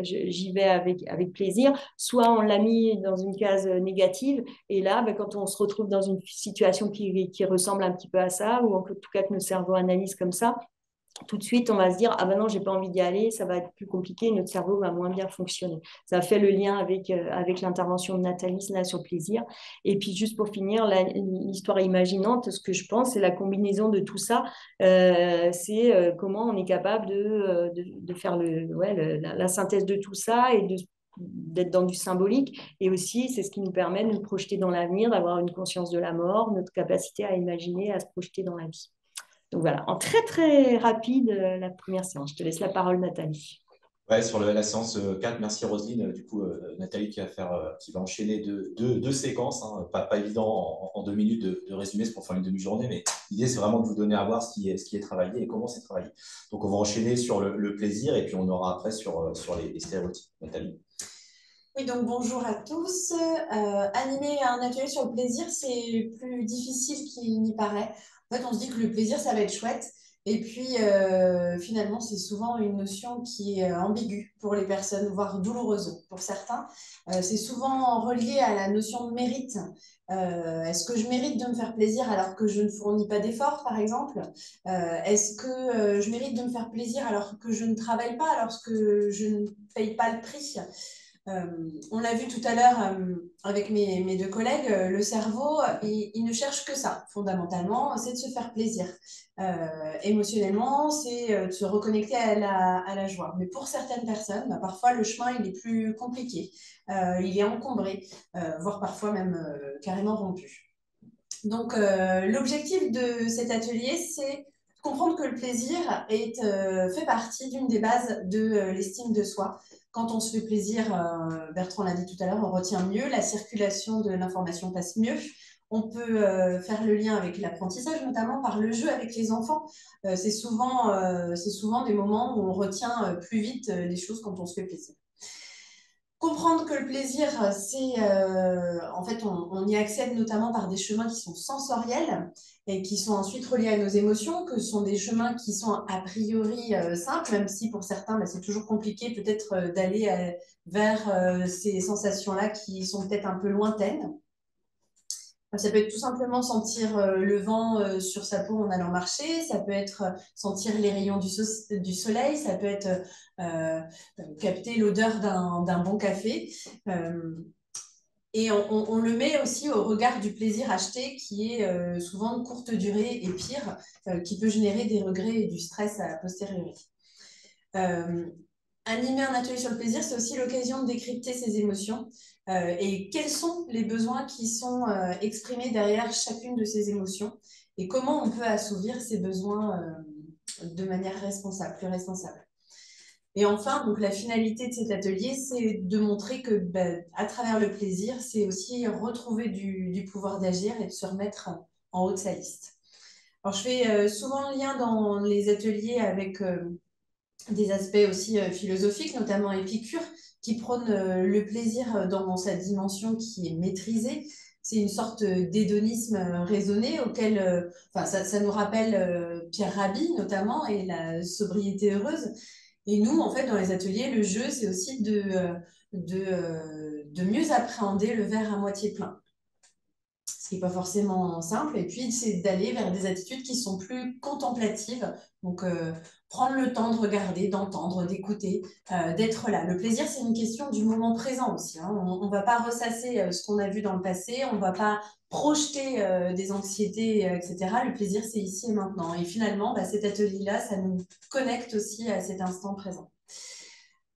j'y vais avec plaisir. Soit on l'a mis dans une case négative, et là, ben, quand on se retrouve dans une situation qui ressemble un petit peu à ça, ou en tout cas que nos cerveaux analysent comme ça, tout de suite, on va se dire, ah ben non, j'ai pas envie d'y aller, ça va être plus compliqué, notre cerveau va moins bien fonctionner. Ça fait le lien avec l'intervention de Nathalie là, sur le plaisir. Et puis, juste pour finir, l'histoire imaginante, ce que je pense, c'est la combinaison de tout ça. C'est comment on est capable de faire la synthèse de tout ça, et d'être dans du symbolique. Et aussi, c'est ce qui nous permet de nous projeter dans l'avenir, d'avoir une conscience de la mort, notre capacité à imaginer, à se projeter dans la vie. Donc voilà, en très très rapide, la première séance. Je te laisse la parole, Nathalie. Ouais, sur la séance 4, merci Roselyne. Du coup, Nathalie qui va enchaîner deux séquences, hein. Pas évident en 2 minutes de résumer ce qu'on fait en une demi-journée, mais l'idée c'est vraiment de vous donner à voir ce qui est travaillé et comment c'est travaillé. Donc on va enchaîner sur le plaisir et puis on aura après sur les stéréotypes. Nathalie. Oui, donc bonjour à tous. Animer un atelier sur le plaisir, c'est plus difficile qu'il n'y paraît. En fait, on se dit que le plaisir, ça va être chouette. Et puis, finalement, c'est souvent une notion qui est ambiguë pour les personnes, voire douloureuse pour certains. C'est souvent relié à la notion de mérite. Est-ce que je mérite de me faire plaisir alors que je ne fournis pas d'efforts, par exemple? Est-ce que je mérite de me faire plaisir alors que je ne travaille pas, alors que je ne paye pas le prix? On l'a vu tout à l'heure avec mes deux collègues, le cerveau, il ne cherche que ça, fondamentalement, c'est de se faire plaisir. Émotionnellement, c'est de se reconnecter à la joie. Mais pour certaines personnes, bah, parfois le chemin il est plus compliqué, il est encombré, voire parfois même carrément rompu. Donc, l'objectif de cet atelier, c'est comprendre que le plaisir fait partie d'une des bases de l'estime de soi. Quand on se fait plaisir, Bertrand l'a dit tout à l'heure, on retient mieux, la circulation de l'information passe mieux, On peut faire le lien avec l'apprentissage, notamment par le jeu avec les enfants. C'est souvent des moments où on retient plus vite les choses quand on se fait plaisir. Comprendre que le plaisir, en fait, on y accède notamment par des chemins qui sont sensoriels et qui sont ensuite reliés à nos émotions, que ce sont des chemins qui sont a priori simples, même si pour certains, c'est toujours compliqué peut-être d'aller vers ces sensations-là qui sont peut-être un peu lointaines. Ça peut être tout simplement sentir le vent sur sa peau en allant marcher, ça peut être sentir les rayons du soleil, ça peut être capter l'odeur d'un bon café. Et on le met aussi au regard du plaisir acheté qui est souvent de courte durée et pire, qui peut générer des regrets et du stress a posteriori. Animer un atelier sur le plaisir, c'est aussi l'occasion de décrypter ses émotions et quels sont les besoins qui sont exprimés derrière chacune de ces émotions et comment on peut assouvir ces besoins de manière plus responsable. Et enfin, donc, la finalité de cet atelier, c'est de montrer que à travers le plaisir, c'est aussi retrouver du pouvoir d'agir et de se remettre en haut de sa liste. Alors, je fais souvent le lien dans les ateliers avec des aspects aussi philosophiques, notamment Épicure, qui prône le plaisir dans sa dimension qui est maîtrisée. C'est une sorte d'hédonisme raisonné auquel ça nous rappelle Pierre Rabhi notamment et la sobriété heureuse. Et nous, en fait, dans les ateliers, le jeu, c'est aussi de mieux appréhender le verre à moitié plein, ce qui n'est pas forcément simple. Et puis, c'est d'aller vers des attitudes qui sont plus contemplatives. Donc, prendre le temps de regarder, d'entendre, d'écouter, d'être là. Le plaisir, c'est une question du moment présent aussi. Hein. On ne va pas ressasser ce qu'on a vu dans le passé, on ne va pas projeter des anxiétés, etc. Le plaisir, c'est ici et maintenant. Et finalement, cet atelier-là, ça nous connecte aussi à cet instant présent.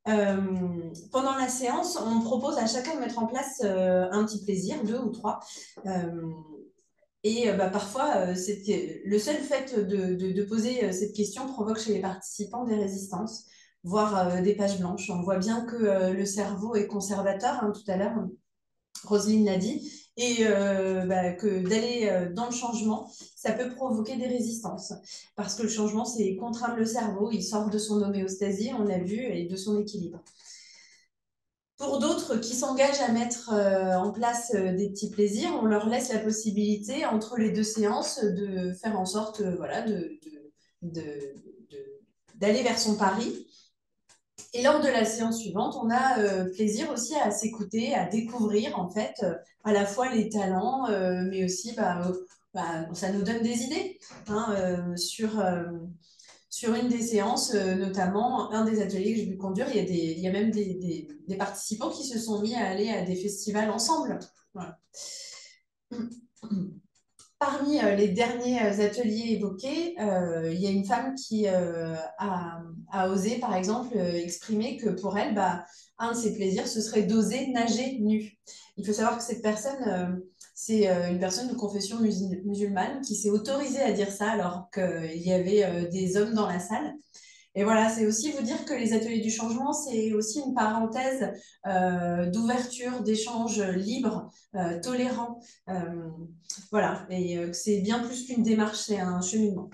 Pendant la séance, on propose à chacun de mettre en place un petit plaisir, 2 ou 3. Parfois, le seul fait de poser cette question provoque chez les participants des résistances, voire des pages blanches. On voit bien que le cerveau est conservateur, hein, tout à l'heure, Roselyne l'a dit, et que d'aller dans le changement, ça peut provoquer des résistances. Parce que le changement, c'est contraindre le cerveau, il sort de son homéostasie, on l'a vu, et de son équilibre. Pour d'autres qui s'engagent à mettre en place des petits plaisirs, on leur laisse la possibilité, entre les 2 séances, de faire en sorte d'aller vers son pari. Et lors de la séance suivante, on a plaisir aussi à s'écouter, à découvrir en fait à la fois les talents, mais aussi ça nous donne des idées hein, sur une des séances, notamment un des ateliers que j'ai pu conduire, il y a même des participants qui se sont mis à aller à des festivals ensemble. Voilà. Parmi les derniers ateliers évoqués, il y a une femme qui a osé, par exemple, exprimer que pour elle, un de ses plaisirs, ce serait d'oser nager nue. Il faut savoir que cette personne, c'est une personne de confession musulmane qui s'est autorisée à dire ça alors qu'il y avait des hommes dans la salle. Et voilà, c'est aussi vous dire que les ateliers du changement, c'est aussi une parenthèse d'ouverture, d'échange libre, tolérant. Voilà, et c'est bien plus qu'une démarche, c'est un cheminement.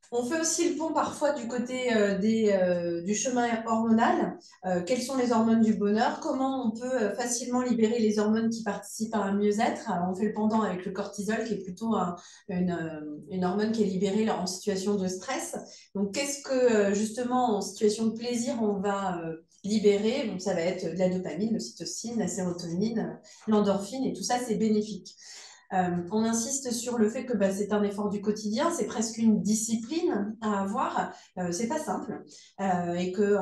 On fait aussi le pont parfois du côté du chemin hormonal. Quelles sont les hormones du bonheur? Comment on peut facilement libérer les hormones qui participent à un mieux-être? On fait le pendant avec le cortisol, qui est plutôt une hormone qui est libérée en situation de stress. Donc, qu'est-ce que justement en situation de plaisir on va libérer? Donc, ça va être de la dopamine, l'ocytocine, la sérotonine, l'endorphine, et tout ça, c'est bénéfique. On insiste sur le fait que c'est un effort du quotidien, c'est presque une discipline à avoir, c'est pas simple, et que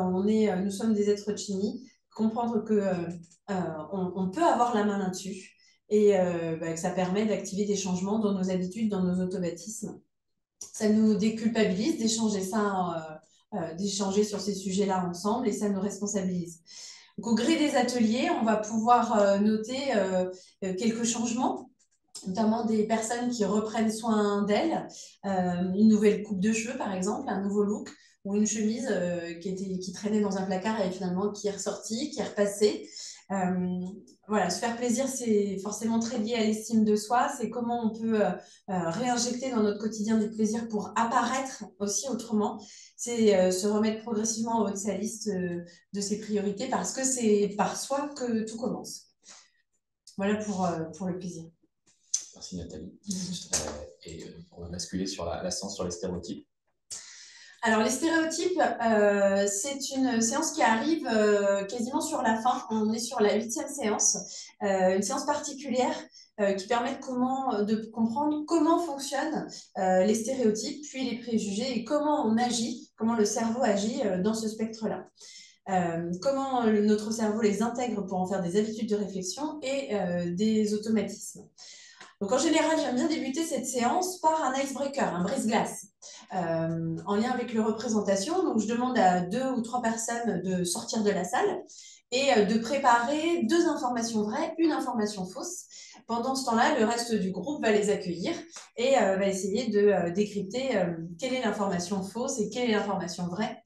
nous sommes des êtres de chimie, comprendre que on peut avoir la main là-dessus, et que ça permet d'activer des changements dans nos habitudes, dans nos automatismes. Ça nous déculpabilise d'échanger d'échanger sur ces sujets-là ensemble, et ça nous responsabilise. Donc, au gré des ateliers, on va pouvoir noter quelques changements, notamment des personnes qui reprennent soin d'elles, une nouvelle coupe de cheveux par exemple, un nouveau look, ou une chemise qui traînait dans un placard et finalement qui est ressortie, qui est repassée. Voilà, se faire plaisir, c'est forcément très lié à l'estime de soi. C'est comment on peut réinjecter dans notre quotidien du plaisir pour apparaître aussi autrement. C'est se remettre progressivement en haut de sa liste de ses priorités parce que c'est par soi que tout commence. Voilà pour le plaisir. Merci Nathalie. On va basculer sur la séance sur les stéréotypes. Alors, les stéréotypes, c'est une séance qui arrive quasiment sur la fin. On est sur la 8e séance, une séance particulière qui permet de comprendre comment fonctionnent les stéréotypes, puis les préjugés et comment on agit, comment le cerveau agit dans ce spectre-là. Comment notre cerveau les intègre pour en faire des habitudes de réflexion et des automatismes. Donc en général, j'aime bien débuter cette séance par un icebreaker, un brise-glace, en lien avec les représentations. Donc je demande à 2 ou 3 personnes de sortir de la salle et de préparer 2 informations vraies, une information fausse. Pendant ce temps-là, le reste du groupe va les accueillir et va essayer de décrypter quelle est l'information fausse et quelle est l'information vraie.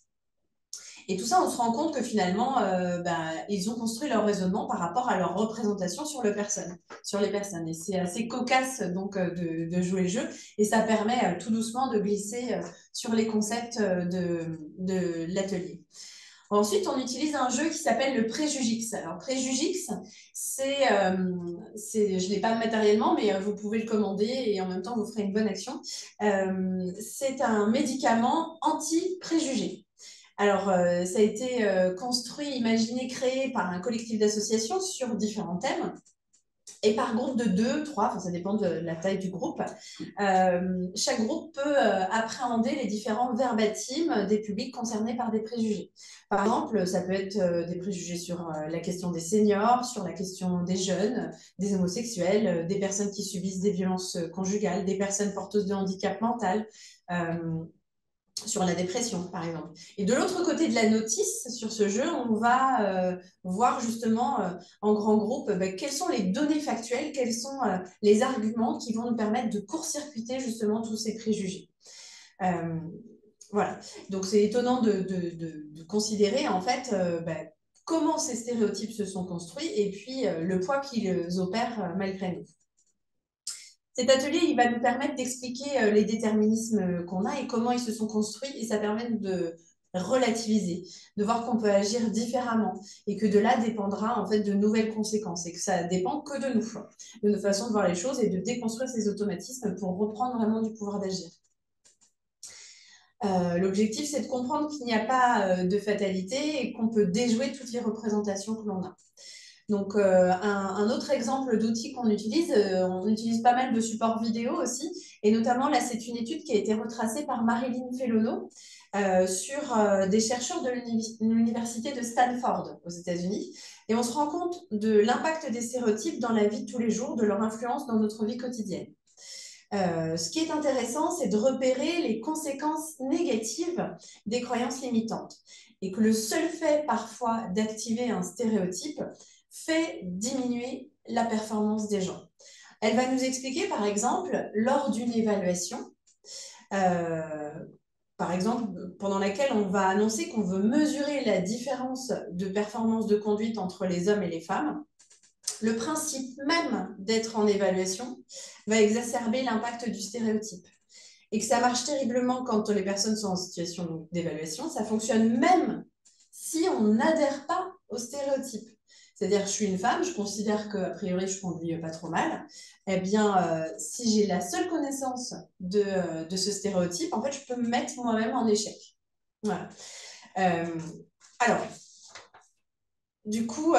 Et tout ça, on se rend compte que finalement, ils ont construit leur raisonnement par rapport à leur représentation sur les personnes. Et c'est assez cocasse donc de jouer le jeu. Et ça permet tout doucement de glisser sur les concepts de l'atelier. Ensuite, on utilise un jeu qui s'appelle le Préjugix. Alors, Préjugix, je ne l'ai pas matériellement, mais vous pouvez le commander et en même temps, vous ferez une bonne action. C'est un médicament anti-préjugé. Alors, ça a été construit, imaginé, créé par un collectif d'associations sur différents thèmes et par groupe de 2, 3, enfin, ça dépend de la taille du groupe. Chaque groupe peut appréhender les différents verbatims des publics concernés par des préjugés. Par exemple, ça peut être des préjugés sur la question des seniors, sur la question des jeunes, des homosexuels, des personnes qui subissent des violences conjugales, des personnes porteuses de handicap mental, sur la dépression, par exemple. Et de l'autre côté de la notice, sur ce jeu, on va voir justement en grand groupe quelles sont les données factuelles, quels sont les arguments qui vont nous permettre de court-circuiter justement tous ces préjugés. Voilà. Donc, c'est étonnant de considérer en fait comment ces stéréotypes se sont construits et puis le poids qu'ils opèrent malgré nous. Cet atelier, il va nous permettre d'expliquer les déterminismes qu'on a et comment ils se sont construits, et ça permet de relativiser, de voir qu'on peut agir différemment et que de là dépendra en fait de nouvelles conséquences et que ça dépend que de nous, de notre façon de voir les choses et de déconstruire ces automatismes pour reprendre vraiment du pouvoir d'agir. L'objectif, c'est de comprendre qu'il n'y a pas de fatalité et qu'on peut déjouer toutes les représentations que l'on a. Donc, un autre exemple d'outil qu'on utilise, on utilise pas mal de supports vidéo aussi, et notamment là, c'est une étude qui a été retracée par Marilyn Fellono sur des chercheurs de l'université de Stanford aux États-Unis, et on se rend compte de l'impact des stéréotypes dans la vie de tous les jours, de leur influence dans notre vie quotidienne. Ce qui est intéressant, c'est de repérer les conséquences négatives des croyances limitantes, et que le seul fait parfois d'activer un stéréotype fait diminuer la performance des gens. Elle va nous expliquer, par exemple, lors d'une évaluation, par exemple, pendant laquelle on va annoncer qu'on veut mesurer la différence de performance de conduite entre les hommes et les femmes, le principe même d'être en évaluation va exacerber l'impact du stéréotype. Et que ça marche terriblement quand les personnes sont en situation d'évaluation, ça fonctionne même si on n'adhère pas au stéréotype. C'est-à-dire, je suis une femme, je considère qu'a priori, je conduis pas trop mal. Eh bien, si j'ai la seule connaissance de ce stéréotype, en fait, je peux me mettre moi-même en échec. Voilà. Alors, du coup,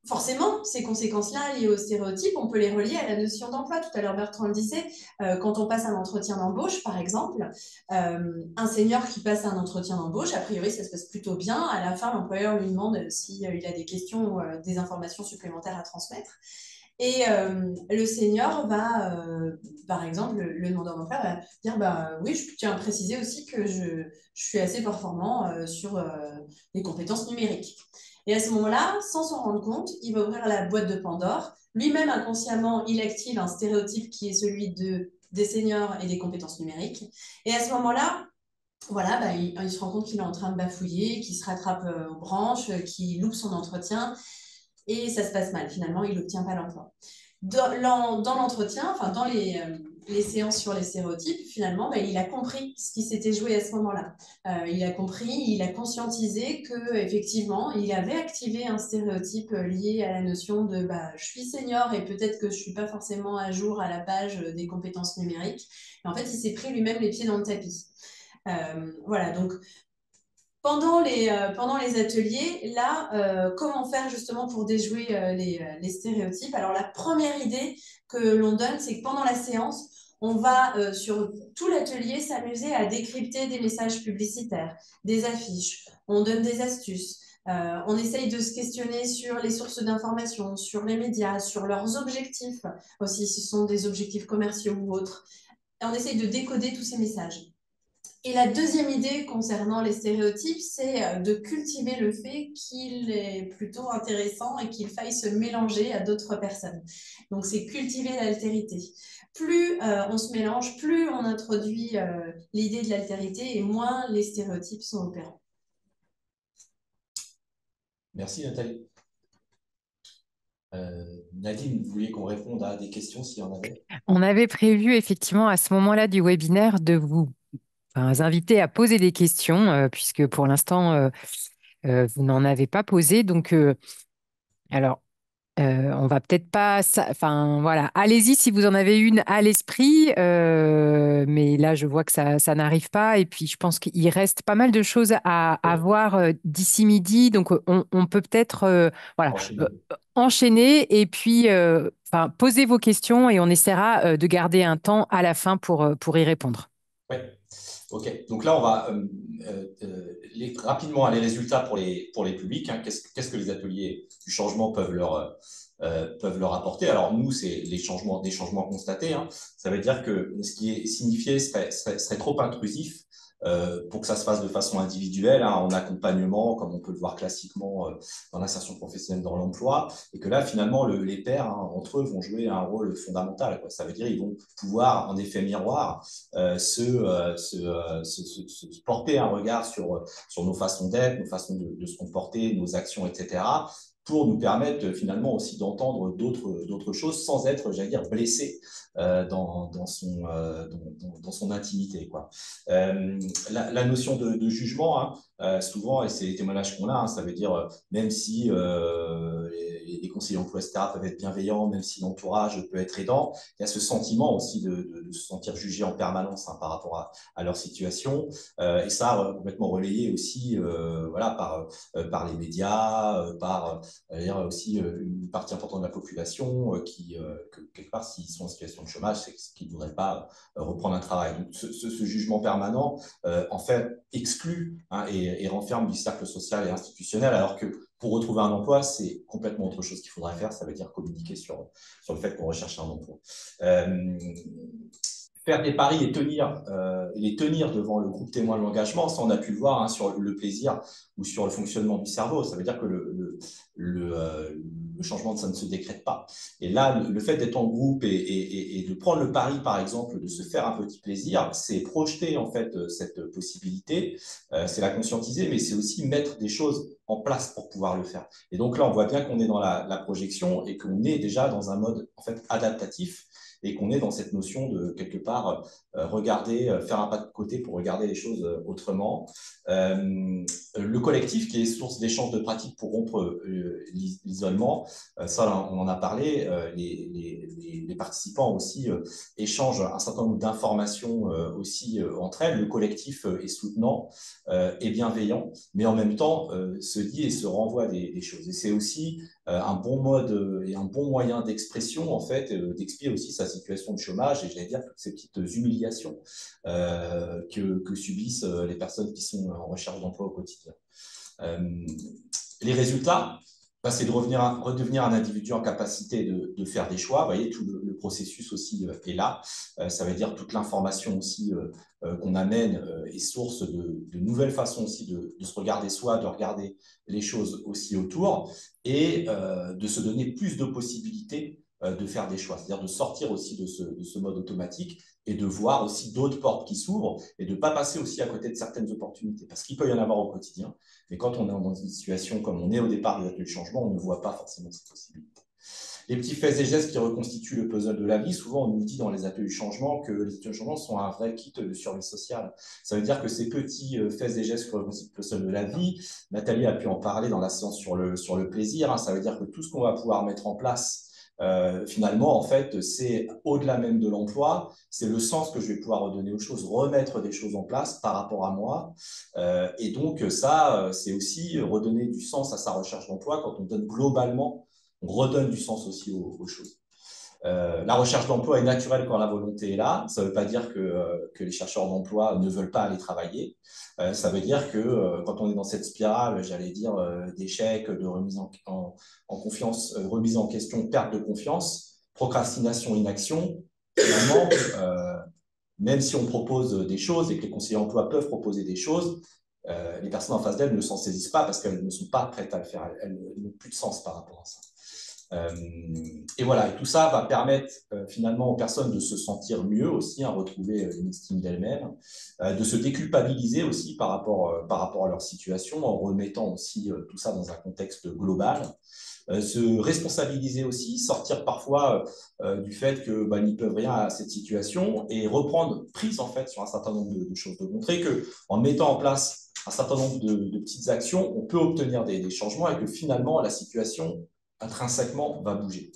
forcément, ces conséquences-là liées aux stéréotypes, on peut les relier à la notion d'emploi. Tout à l'heure, Bertrand le disait, quand on passe un entretien d'embauche, par exemple, un senior qui passe un entretien d'embauche, a priori, ça se passe plutôt bien. À la fin, l'employeur lui demande s'il a des questions ou des informations supplémentaires à transmettre. Et le senior va, par exemple, le demandeur d'emploi va dire oui, je tiens à préciser aussi que je suis assez performant sur les compétences numériques. Et à ce moment-là, sans s'en rendre compte, il va ouvrir la boîte de Pandore. Lui-même, inconsciemment, il active un stéréotype qui est celui des seniors et des compétences numériques. Et à ce moment-là, voilà, il se rend compte qu'il est en train de bafouiller, qu'il se rattrape aux branches, qu'il loupe son entretien. et ça se passe mal. Finalement, il n'obtient pas l'emploi. Dans l'entretien, enfin dans les séances sur les stéréotypes, finalement, il a compris ce qui s'était joué à ce moment-là. Il a compris, il a conscientisé qu'effectivement, il avait activé un stéréotype lié à la notion de je suis senior et peut-être que je ne suis pas forcément à jour à la page des compétences numériques. Et en fait, il s'est pris lui-même les pieds dans le tapis. Voilà, donc pendant les ateliers, là, comment faire justement pour déjouer les stéréotypes? Alors, la première idée que l'on donne, c'est que pendant la séance, on va, sur tout l'atelier, s'amuser à décrypter des messages publicitaires, des affiches. On donne des astuces. On essaye de se questionner sur les sources d'information, sur les médias, sur leurs objectifs, aussi si ce sont des objectifs commerciaux ou autres. Et on essaye de décoder tous ces messages. Et la deuxième idée concernant les stéréotypes, c'est de cultiver le fait qu'il est plutôt intéressant et qu'il faille se mélanger à d'autres personnes. Donc, c'est cultiver l'altérité. Plus on se mélange, plus on introduit l'idée de l'altérité et moins les stéréotypes sont opérants. Merci Nathalie. Nadine, vous vouliez qu'on réponde à des questions s'il y en avait? On avait prévu effectivement à ce moment-là du webinaire de vous inviter à poser des questions, puisque pour l'instant, vous n'en avez pas posé. Donc, alors, on va peut-être pas. Enfin, voilà. Allez-y si vous en avez une à l'esprit. Mais là, je vois que ça n'arrive pas. Et puis, je pense qu'il reste pas mal de choses à voir d'ici midi. Donc, on peut peut-être voilà, enchaîner et puis poser vos questions et on essaiera de garder un temps à la fin pour y répondre. Oui, ok. Donc là, on va rapidement les résultats pour les publics. Hein. Qu'est-ce que les ateliers du changement peuvent leur apporter? Alors nous, c'est des changements constatés. Hein. Ça veut dire que ce qui est signifié serait trop intrusif pour que ça se fasse de façon individuelle, hein, en accompagnement, comme on peut le voir classiquement dans l'insertion professionnelle dans l'emploi, et que là, finalement, les pairs, hein, entre eux, vont jouer un rôle fondamental, quoi. Ça veut dire qu'ils vont pouvoir, en effet miroir, se porter un regard sur nos façons d'être, nos façons de se comporter, nos actions, etc., pour nous permettre finalement aussi d'entendre d'autres choses sans être, j'allais dire, blessé dans son intimité, quoi. La notion de jugement, hein, souvent, et c'est les témoignages qu'on a, hein, ça veut dire même si les conseillers d'emploi, etc., peuvent être bienveillants, même si l'entourage peut être aidant, il y a ce sentiment aussi de se sentir jugé en permanence, hein, par rapport à leur situation. Et ça, complètement relayé aussi voilà, par les médias, par aussi une partie importante de la population que quelque part, s'ils sont en situation de chômage, c'est qu'ils ne voudraient pas reprendre un travail. Donc, ce jugement permanent, en fait, exclut, hein, et renferme du cercle social et institutionnel, alors que pour retrouver un emploi, c'est complètement autre chose qu'il faudrait faire. Ça veut dire communiquer sur le fait qu'on recherche un emploi. Faire des paris et les tenir devant le groupe témoin de l'engagement, ça on a pu le voir, hein, sur le plaisir ou sur le fonctionnement du cerveau. Ça veut dire que le changement, ça ne se décrète pas. Et là, le fait d'être en groupe et de prendre le pari, par exemple, de se faire un petit plaisir, c'est projeter en fait cette possibilité, c'est la conscientiser, mais c'est aussi mettre des choses en place pour pouvoir le faire. Et donc là, on voit bien qu'on est dans la projection et qu'on est déjà dans un mode en fait adaptatif, et qu'on est dans cette notion de, quelque part, regarder, faire un pas de côté pour regarder les choses autrement. Le collectif, qui est source d'échanges de pratiques pour rompre l'isolement, ça, on en a parlé. Les participants aussi échangent un certain nombre d'informations aussi entre elles. Le collectif est soutenant et bienveillant, mais en même temps se dit et se renvoie des choses. Et c'est aussi un bon mode et un bon moyen d'expression, en fait, d'expier aussi sa situation de chômage et, j'allais dire, toutes ces petites humiliations que subissent les personnes qui sont en recherche d'emploi au quotidien. Les résultats, c'est de redevenir un individu en capacité de faire des choix. Vous voyez, tout le processus aussi est là. Ça veut dire toute l'information aussi qu'on amène est source de nouvelles façons aussi de se regarder soi, de regarder les choses aussi autour, et de se donner plus de possibilités de faire des choix, c'est-à-dire de sortir aussi de ce mode automatique et de voir aussi d'autres portes qui s'ouvrent et de ne pas passer aussi à côté de certaines opportunités. Parce qu'il peut y en avoir au quotidien, mais quand on est dans une situation comme on est au départ de l'atelier changement, on ne voit pas forcément cette possibilité. Les petits faits et gestes qui reconstituent le puzzle de la vie, souvent on nous dit dans les ateliers changement que les ateliers changement sont un vrai kit de survie sociale. Ça veut dire que ces petits faits et gestes qui reconstituent le puzzle de la vie, Nathalie a pu en parler dans la séance sur le plaisir, hein, ça veut dire que tout ce qu'on va pouvoir mettre en place, finalement, en fait, c'est au-delà même de l'emploi, c'est le sens que je vais pouvoir redonner aux choses, remettre des choses en place par rapport à moi. Et donc, ça, c'est aussi redonner du sens à sa recherche d'emploi quand on donne globalement, on redonne du sens aussi aux choses. La recherche d'emploi est naturelle quand la volonté est là. Ça ne veut pas dire que les chercheurs d'emploi ne veulent pas aller travailler. Ça veut dire que quand on est dans cette spirale, j'allais dire, d'échec, de remise en confiance, remise en question, perte de confiance, procrastination, inaction, finalement, même si on propose des choses et que les conseillers emploi peuvent proposer des choses, les personnes en face d'elles ne s'en saisissent pas parce qu'elles ne sont pas prêtes à le faire. Elles n'ont plus de sens par rapport à ça. Et voilà, et tout ça va permettre finalement aux personnes de se sentir mieux aussi, à retrouver une estime d'elles-mêmes, de se déculpabiliser aussi par rapport à leur situation, en remettant aussi tout ça dans un contexte global, se responsabiliser aussi, sortir parfois du fait que bah, ils n'y peuvent rien à cette situation et reprendre prise en fait sur un certain nombre de choses, de montrer que en mettant en place un certain nombre de petites actions, on peut obtenir des changements et que finalement la situation intrinsèquement va bouger.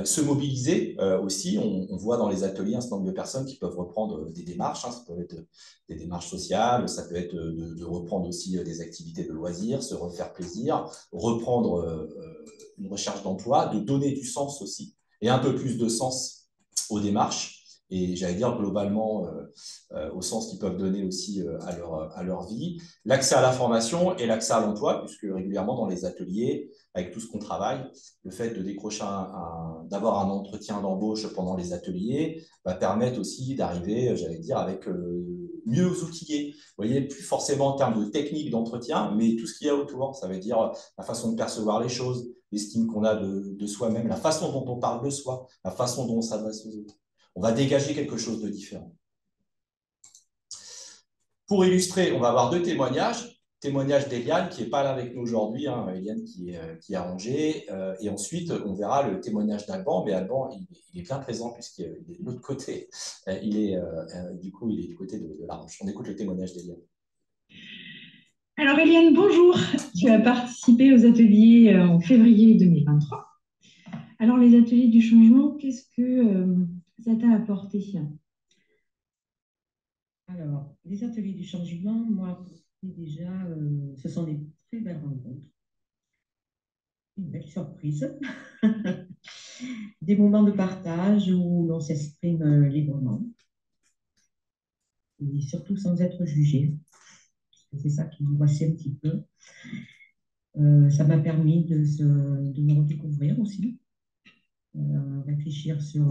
Se mobiliser aussi, on voit dans les ateliers un certain nombre de personnes qui peuvent reprendre des démarches, hein, ça peut être des démarches sociales, ça peut être de reprendre aussi des activités de loisirs, se refaire plaisir, reprendre une recherche d'emploi, de donner du sens aussi, et un peu plus de sens aux démarches, et j'allais dire globalement au sens qu'ils peuvent donner aussi à leur vie. L'accès à la formation et l'accès à l'emploi, puisque régulièrement dans les ateliers, avec tout ce qu'on travaille, le fait de décrocher d'avoir un entretien d'embauche pendant les ateliers va permettre aussi d'arriver, j'allais dire, avec mieux outillés. Vous voyez, plus forcément en termes de technique d'entretien, mais tout ce qu'il y a autour. Ça veut dire la façon de percevoir les choses, l'estime qu'on a de soi-même, la façon dont on parle de soi, la façon dont on s'adresse aux autres. On va dégager quelque chose de différent. Pour illustrer, on va avoir deux témoignages. Témoignage d'Eliane, qui n'est pas là avec nous aujourd'hui, hein, Eliane qui est à Angers. Et ensuite, on verra le témoignage d'Alban, mais Alban, il est bien présent puisqu'il est de l'autre côté. Du coup, il est du côté de la Manche. On écoute le témoignage d'Eliane. Alors Eliane, bonjour. Tu as participé aux ateliers en février 2023. Alors les ateliers du changement, qu'est-ce que ça t'a apporté? Alors, les ateliers du changement, moi, déjà, ce sont des très belles rencontres, une belle surprise, des moments de partage où l'on s'exprime librement et surtout sans être jugé. C'est ça qui m'angoissait un petit peu. Ça m'a permis de me redécouvrir aussi, réfléchir sur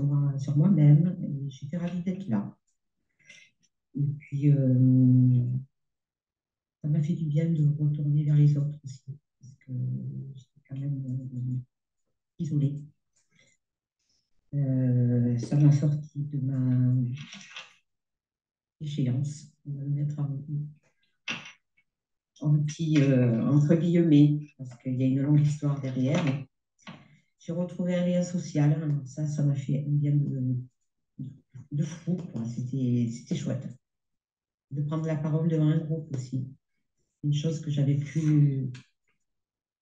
moi-même, et j'étais ravie d'être là. Et puis, ça m'a fait du bien de retourner vers les autres aussi, parce que j'étais quand même isolée. Ça m'a sorti de ma échéance, de me mettre en petit, entre guillemets, parce qu'il y a une longue histoire derrière. J'ai retrouvé un lien social, alors ça m'a fait un bien de fou, c'était chouette. De prendre la parole devant un groupe aussi, une chose que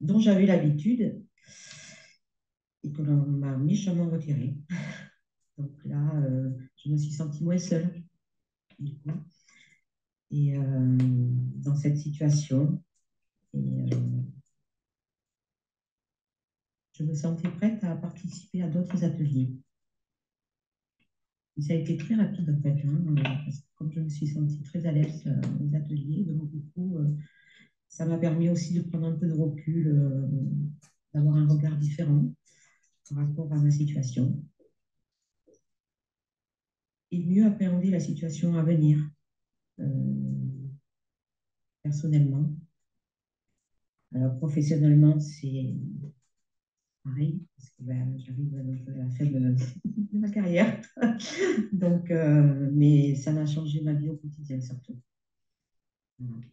dont j'avais l'habitude et que l'on m'a méchamment retirée. Donc là, je me suis sentie moins seule, du coup. Et dans cette situation, je me sentais prête à participer à d'autres ateliers. Et ça a été très rapide en fait, hein, parce que comme je me suis sentie très à l'aise aux ateliers, donc du coup, ça m'a permis aussi de prendre un peu de recul, d'avoir un regard différent par rapport à ma situation et mieux appréhender la situation à venir personnellement. Alors professionnellement, c'est pareil, parce que ben, j'arrive à la fin de ma carrière. Donc, mais ça m'a changé ma vie au quotidien surtout. Voilà.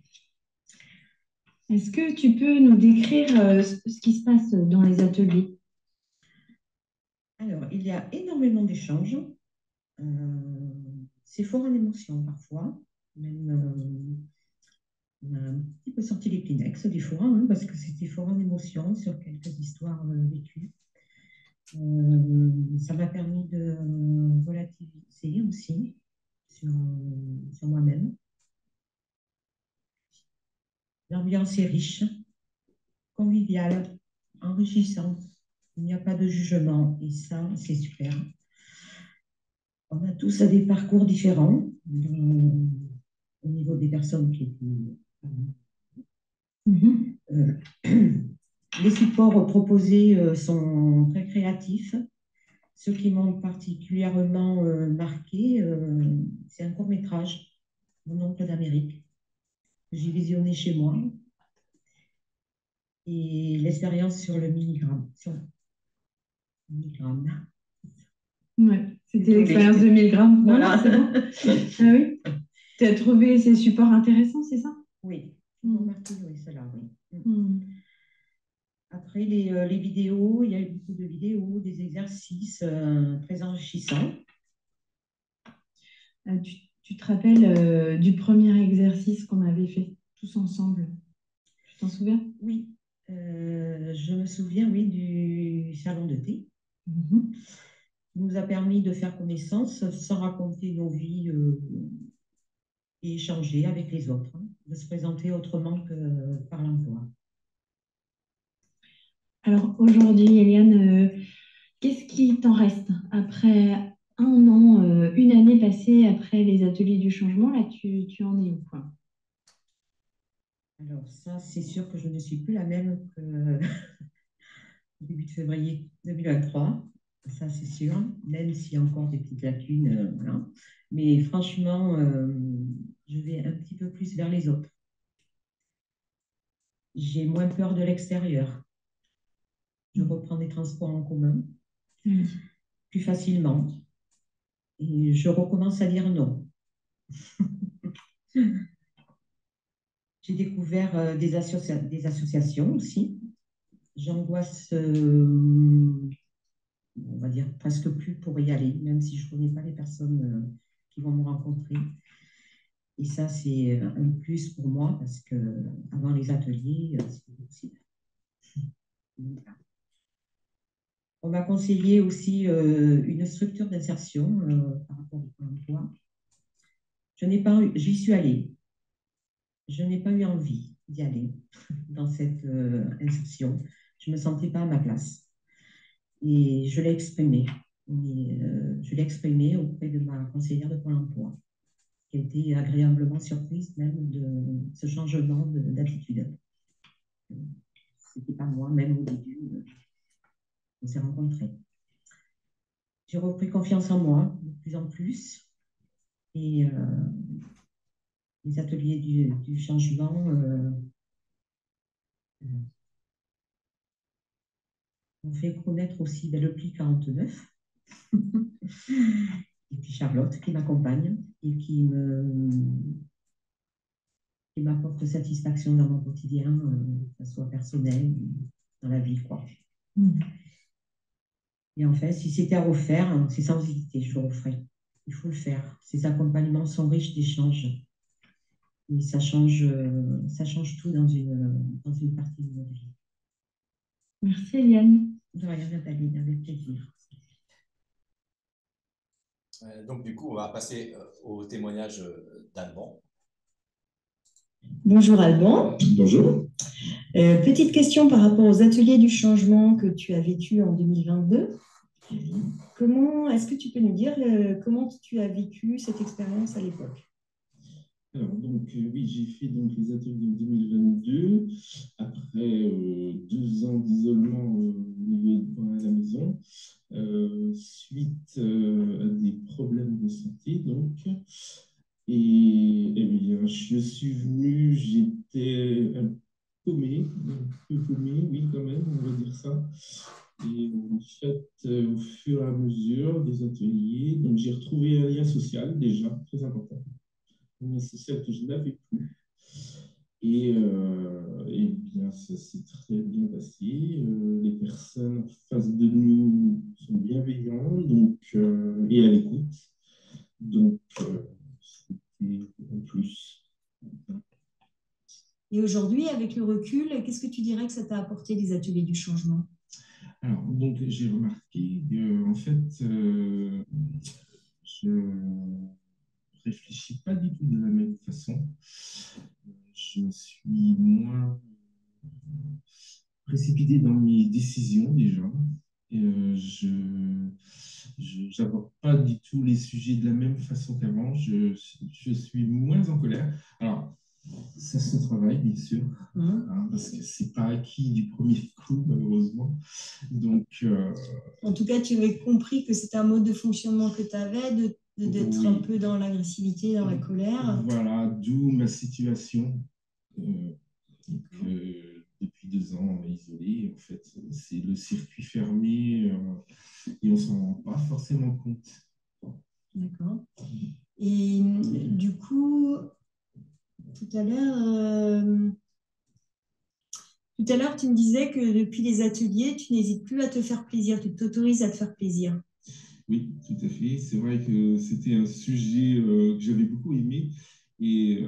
Est-ce que tu peux nous décrire ce qui se passe dans les ateliers? Alors, il y a énormément d'échanges. C'est fort en émotion parfois. Même, on a un petit peu sorti les Kleenex des fois, hein, parce que c'était fort en émotion sur quelques histoires vécues. Ça m'a permis de relativiser aussi sur moi-même. L'ambiance est riche, conviviale, enrichissante. Il n'y a pas de jugement et ça, c'est super. On a tous des parcours différents au niveau des personnes qui étaient. Les supports proposés sont très créatifs. Ce qui m'ont particulièrement marqué, c'est un court-métrage, Mon oncle d'Amérique, que j'ai visionné chez moi, et l'expérience sur le milligramme. Ouais, c'était l'expérience de 1000 grammes. Voilà. C'est bon. Ah oui. Tu as trouvé ces supports intéressants, c'est ça? Oui, oui, cela, oui. Mm. Après, les vidéos, il y a eu beaucoup de vidéos, des exercices très enrichissants. Tu te rappelles du premier exercice qu'on avait fait tous ensemble? Tu t'en souviens? Oui, je me souviens, oui, du salon de thé. Nous a permis de faire connaissance sans raconter nos vies et échanger avec les autres, hein, de se présenter autrement que par l'emploi. Alors aujourd'hui, Eliane, qu'est-ce qui t'en reste après un an, une année passée après les ateliers du changement? Là, tu en es où, quoi? Alors ça, c'est sûr que je ne suis plus la même que début de février 2023. Ça, c'est sûr, même s'il y a encore des petites lacunes. Voilà. Mais franchement, je vais un petit peu plus vers les autres. J'ai moins peur de l'extérieur. Je reprends des transports en commun plus facilement. Et je recommence à dire non. J'ai découvert des associations aussi. J'angoisse, on va dire, presque plus pour y aller, même si je ne connais pas les personnes qui vont me rencontrer. Et ça, c'est un plus pour moi parce que avant les ateliers, c'est possible. On m'a conseillé aussi une structure d'insertion par rapport au Pôle emploi. J'y suis allée. Je n'ai pas eu envie d'y aller dans cette insertion. Je ne me sentais pas à ma place. Et je l'ai exprimé. Je l'ai exprimé auprès de ma conseillère de Pôle emploi, qui a été agréablement surprise même de ce changement d'attitude. C'était pas moi, même au début, on s'est rencontrés. J'ai repris confiance en moi de plus en plus. Et les ateliers du changement ont fait connaître aussi le pli 49. Et puis Charlotte qui m'accompagne et qui m'apporte satisfaction dans mon quotidien, que ce soit personnel ou dans la vie, quoi. Et en fait, si c'était à refaire, c'est sans hésiter, je le referais. Il faut le faire. Ces accompagnements sont riches d'échanges. Et ça change tout dans une partie de notre vie. Merci, Eliane. De rien, Nathalie, avec plaisir. Donc, du coup, on va passer au témoignage d'Alban. Bonjour Alban. Bonjour. Petite question par rapport aux ateliers du changement que tu as vécu en 2022. Est-ce que tu peux nous dire comment tu as vécu cette expérience à l'époque? Alors, donc, oui, j'ai fait donc, les ateliers en 2022, après 2 ans d'isolement au niveau à la maison, suite à des problèmes de santé, donc. Et bien, je suis venu, j'étais un peu paumé, oui, quand même, on va dire ça. fait, au fur et à mesure des ateliers, donc j'ai retrouvé un lien social déjà, très important. Un lien social que je n'avais plus. Et bien, ça s'est très bien passé. Les personnes en face de nous sont bienveillantes et à l'écoute. Donc, c'était un plus. Et aujourd'hui, avec le recul, qu'est-ce que tu dirais que ça t'a apporté les ateliers du changement? Alors, donc, j'ai remarqué qu'en fait, je réfléchis pas du tout de la même façon. Je suis moins précipité dans mes décisions déjà. Je n'aborde pas du tout les sujets de la même façon qu'avant. Je suis moins en colère. Alors, ça se travaille, bien sûr, parce que c'est pas acquis du premier coup, malheureusement. Donc, en tout cas, tu avais compris que c'était un mode de fonctionnement que tu avais, d'être un peu dans l'agressivité, dans la colère. Voilà, d'où ma situation. Depuis 2 ans isolé, en fait, c'est le circuit fermé et on ne s'en rend pas forcément compte. D'accord. Et du coup, tout à l'heure, tu me disais que depuis les ateliers, tu n'hésites plus à te faire plaisir, tu t'autorises à te faire plaisir. Oui, tout à fait. C'est vrai que c'était un sujet que j'avais beaucoup aimé et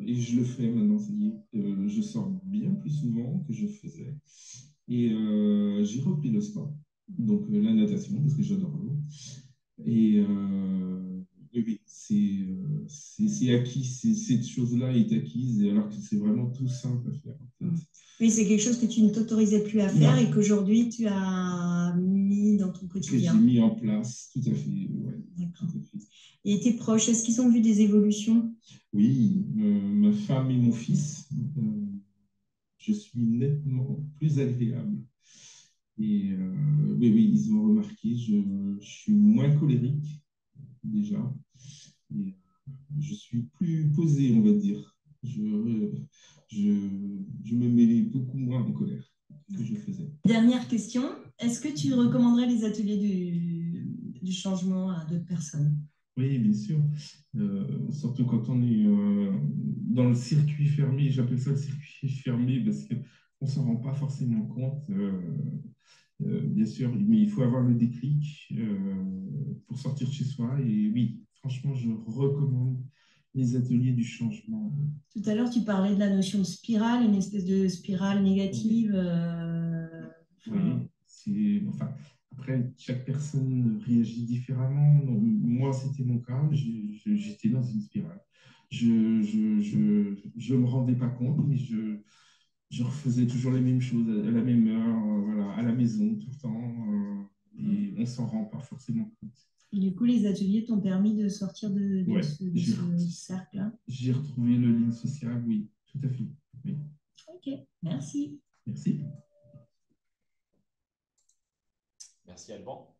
je le fais maintenant. Ça y est, je sors bien plus souvent que je faisais. Et j'ai repris le sport, donc la natation, parce que j'adore l'eau. Et oui, c'est acquis, cette chose-là est acquise, alors que c'est vraiment tout simple à faire. En fait. Oui, c'est quelque chose que tu ne t'autorisais plus à faire et qu'aujourd'hui tu as mis dans ton quotidien. Que j'ai mis en place, tout à fait. Ouais, tout à fait. Et tes proches, est-ce qu'ils ont vu des évolutions? Oui, ma femme et mon fils, je suis nettement plus agréable. Et oui, ils ont remarqué, je suis moins colérique déjà. Et je suis plus posé, on va dire. Je me mets beaucoup moins en colère que je faisais. Dernière question, est-ce que tu recommanderais les ateliers du changement à d'autres personnes? Oui, bien sûr. Surtout quand on est dans le circuit fermé, j'appelle ça le circuit fermé parce qu'on ne s'en rend pas forcément compte. Bien sûr, mais il faut avoir le déclic pour sortir de chez soi. Et oui, franchement, je recommande les ateliers du changement. Tout à l'heure, tu parlais de la notion de spirale, une espèce de spirale négative. Oui, après, chaque personne réagit différemment. Donc, moi, c'était mon cas. J'étais dans une spirale. Je ne me rendais pas compte, mais je refaisais toujours les mêmes choses à la même heure, voilà, à la maison, tout le temps. Et on ne s'en rend pas forcément compte. Et du coup, les ateliers t'ont permis de sortir de ce cercle-là? J'ai retrouvé le lien social, oui, tout à fait. Oui. Ok, merci. Merci. Merci Alban.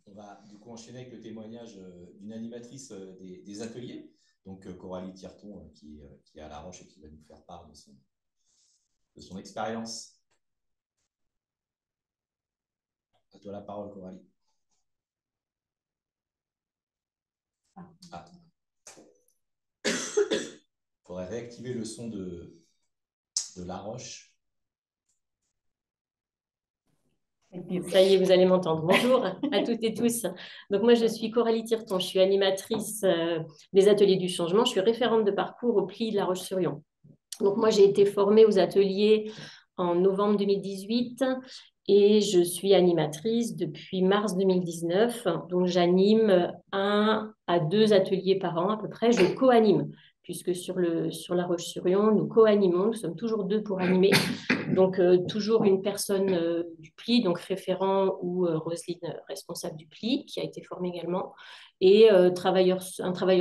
On va du coup enchaîner avec le témoignage d'une animatrice des ateliers, donc Coralie Tierton, qui est à La Roche et qui va nous faire part de son expérience. À toi la parole, Coralie. Ah. Il faudrait réactiver le son de La Roche. Ça y est, vous allez m'entendre. Bonjour à toutes et tous. Donc moi, je suis Coralie Tierton, je suis animatrice des ateliers du changement. Je suis référente de parcours au Pli de La Roche-sur-Yon. Donc moi, j'ai été formée aux ateliers en novembre 2018 et je suis animatrice depuis mars 2019. Donc j'anime 1 à 2 ateliers par an à peu près. Je co-anime puisque sur La Roche-sur-Yon, nous co-animons. Nous sommes toujours 2 pour animer. Donc, toujours une personne du PLI, donc référent ou Roselyne, responsable du PLI, qui a été formée également, et un travailleur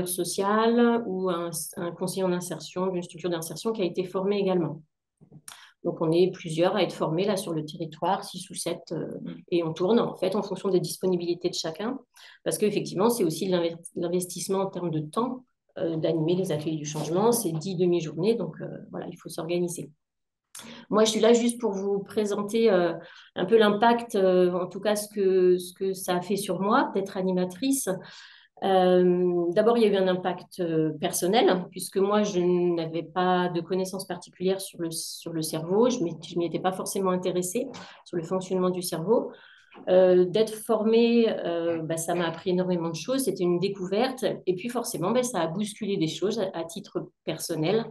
social ou un conseiller en insertion d'une structure d'insertion qui a été formé également. Donc, on est plusieurs à être formés là sur le territoire, 6 ou 7, et on tourne en fait en fonction des disponibilités de chacun, parce qu'effectivement, c'est aussi l'investissement en termes de temps d'animer les ateliers du changement. C'est 10 demi-journées, donc voilà, il faut s'organiser. Moi, je suis là juste pour vous présenter un peu l'impact, en tout cas ce que ça a fait sur moi d'être animatrice. D'abord, il y a eu un impact personnel, puisque moi, je n'avais pas de connaissances particulières sur le cerveau. Je ne m'y étais pas forcément intéressée sur le fonctionnement du cerveau. D'être formée, ça m'a appris énormément de choses. C'était une découverte. Et puis, forcément, ça a bousculé des choses à titre personnel.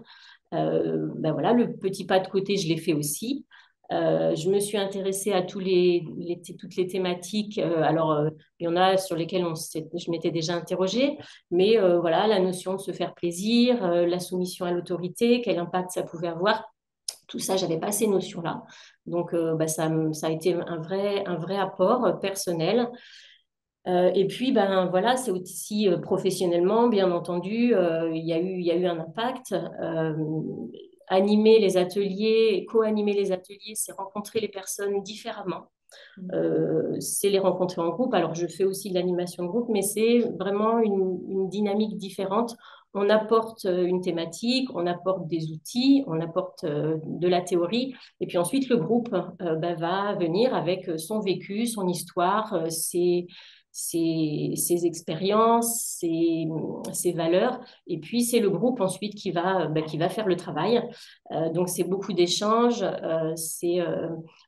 Voilà, le petit pas de côté, je l'ai fait aussi. Je me suis intéressée à toutes les thématiques. Il y en a sur lesquelles je m'étais déjà interrogée, mais voilà, la notion de se faire plaisir, la soumission à l'autorité, quel impact ça pouvait avoir, tout ça, j'avais pas ces notions-là. Donc, ça a été un vrai apport personnel. Et puis, voilà, c'est aussi professionnellement, bien entendu, il y a eu un impact. Animer les ateliers, co-animer les ateliers, c'est rencontrer les personnes différemment. C'est les rencontrer en groupe. Alors, je fais aussi de l'animation de groupe, mais c'est vraiment une dynamique différente. On apporte une thématique, on apporte des outils, on apporte de la théorie, et puis ensuite le groupe va venir avec son vécu, son histoire, ses expériences, ses valeurs, et puis c'est le groupe ensuite qui va faire le travail. Donc c'est beaucoup d'échanges, c'est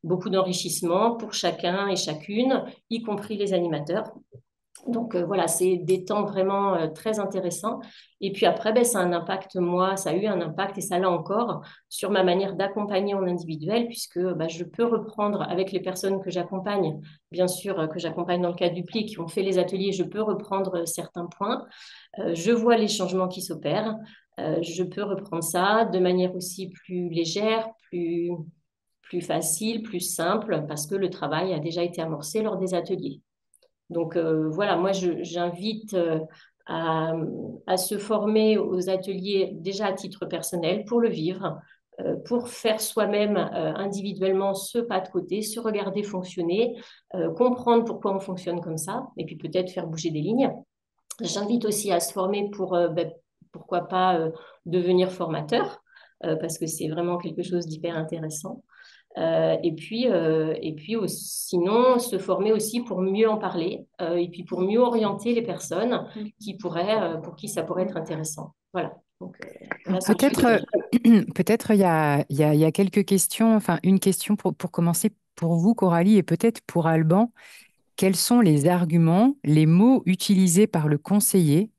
beaucoup d'enrichissement pour chacun et chacune, y compris les animateurs. Donc voilà, c'est des temps vraiment très intéressants. Et puis après, ça a un impact, moi, ça a eu un impact et ça l'a encore sur ma manière d'accompagner en individuel, puisque je peux reprendre avec les personnes que j'accompagne, bien sûr, que j'accompagne dans le cadre du PLI, qui ont fait les ateliers, je peux reprendre certains points. Je vois les changements qui s'opèrent. Je peux reprendre ça de manière aussi plus légère, plus facile, plus simple, parce que le travail a déjà été amorcé lors des ateliers. Donc voilà, moi j'invite à se former aux ateliers déjà à titre personnel pour le vivre, pour faire soi-même individuellement ce pas de côté, se regarder fonctionner, comprendre pourquoi on fonctionne comme ça, et puis peut-être faire bouger des lignes. J'invite aussi à se former pour, pourquoi pas, devenir formateur, parce que c'est vraiment quelque chose d'hyper intéressant. Sinon, se former aussi pour mieux en parler et puis pour mieux orienter les personnes pour qui ça pourrait être intéressant. Voilà. Donc, là, c'est Peut-être il y a quelques questions, enfin une question pour commencer pour vous, Coralie, et peut-être pour Alban. Quels sont les arguments, les mots utilisés par le conseiller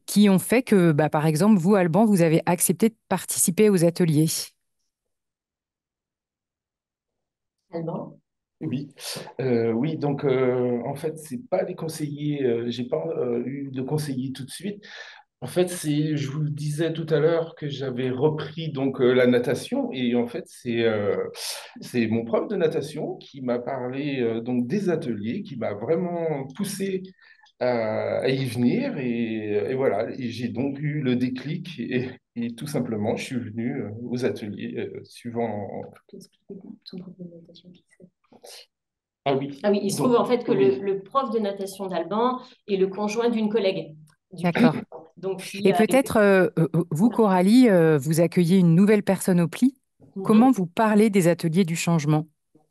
qui ont fait que, par exemple, vous, Alban, vous avez accepté de participer aux ateliers? Alban. Oui, oui, donc en fait, c'est pas les conseillers, j'ai pas eu de conseiller tout de suite. En fait, je vous le disais tout à l'heure que j'avais repris donc la natation et en fait, c'est mon prof de natation qui m'a parlé donc des ateliers, qui m'a vraiment poussé à y venir et voilà. Et j'ai donc eu le déclic et tout simplement, je suis venu aux ateliers suivant. Ah oui. Ah oui, il se trouve en fait que le prof de natation d'Alban est le conjoint d'une collègue. D'accord. Donc, Et peut-être, vous, Coralie, vous accueillez une nouvelle personne au PLI. Comment vous parlez des ateliers du changement?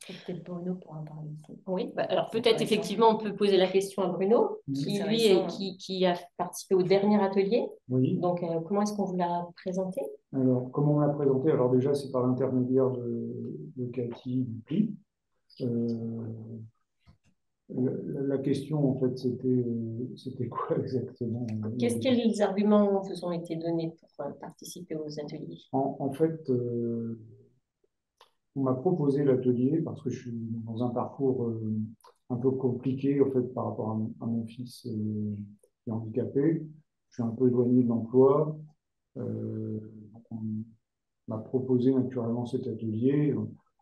Peut-être Bruno pourra en parler aussi. Oui, alors peut-être effectivement on peut poser la question à Bruno, qui lui qui a participé au dernier atelier. Oui. Donc comment est-ce qu'on vous l'a présenté? Alors, comment on l'a présenté? Alors déjà, c'est par l'intermédiaire de Cathy du PLI. La question, en fait, c'était quoi exactement? Quels arguments vous ont été donnés pour participer aux ateliers? En fait, on m'a proposé l'atelier parce que je suis dans un parcours un peu compliqué, en fait, par rapport à mon fils qui est handicapé. Je suis un peu éloigné de l'emploi. On m'a proposé naturellement cet atelier.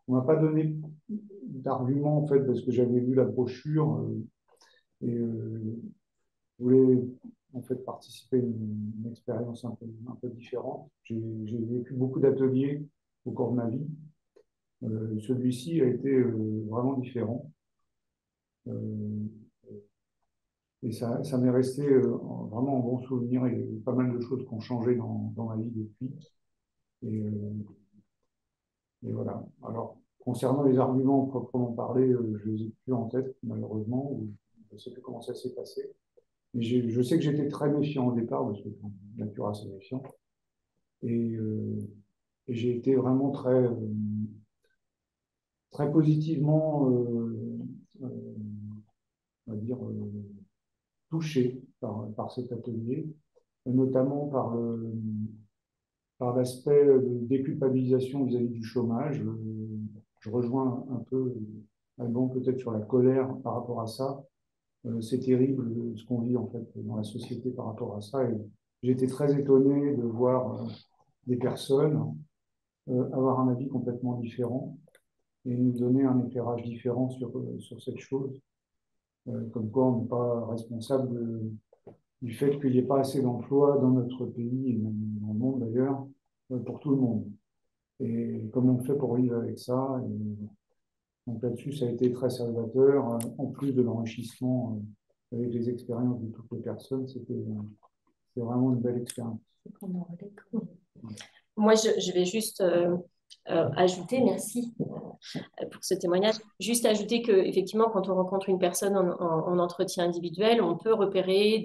On m'a pas donné d'argument, en fait, parce que j'avais lu la brochure et je voulais en fait participer à une expérience un peu différente. J'ai vécu beaucoup d'ateliers au cours de ma vie. Celui-ci a été vraiment différent. Et ça m'est resté vraiment en bon souvenir. Il y a eu pas mal de choses qui ont changé dans ma vie depuis. Et Et voilà. Alors, concernant les arguments proprement parlé, je ne les ai plus en tête, malheureusement, ou je ne sais plus comment ça s'est passé. Mais je sais que j'étais très méfiant au départ, parce que je suis de nature assez méfiant. Et j'ai été vraiment très positivement, on va dire, touché par cet atelier, notamment par l'aspect de déculpabilisation vis-à-vis du chômage. Je rejoins un peu Alban peut-être sur la colère par rapport à ça. C'est terrible ce qu'on vit en fait dans la société par rapport à ça. Et j'ai été très étonné de voir des personnes avoir un avis complètement différent et nous donner un éclairage différent sur cette chose. Comme quoi on n'est pas responsable du fait qu'il n'y ait pas assez d'emplois dans notre pays, et même dans le monde d'ailleurs, pour tout le monde. Et comment on fait pour vivre avec ça. Et donc là-dessus, ça a été très salvateur, en plus de l'enrichissement avec les expériences de toutes les personnes. C'est vraiment une belle expérience. Moi, je vais juste ajouter, merci pour ce témoignage, juste ajouter qu'effectivement, quand on rencontre une personne en entretien individuel, on peut repérer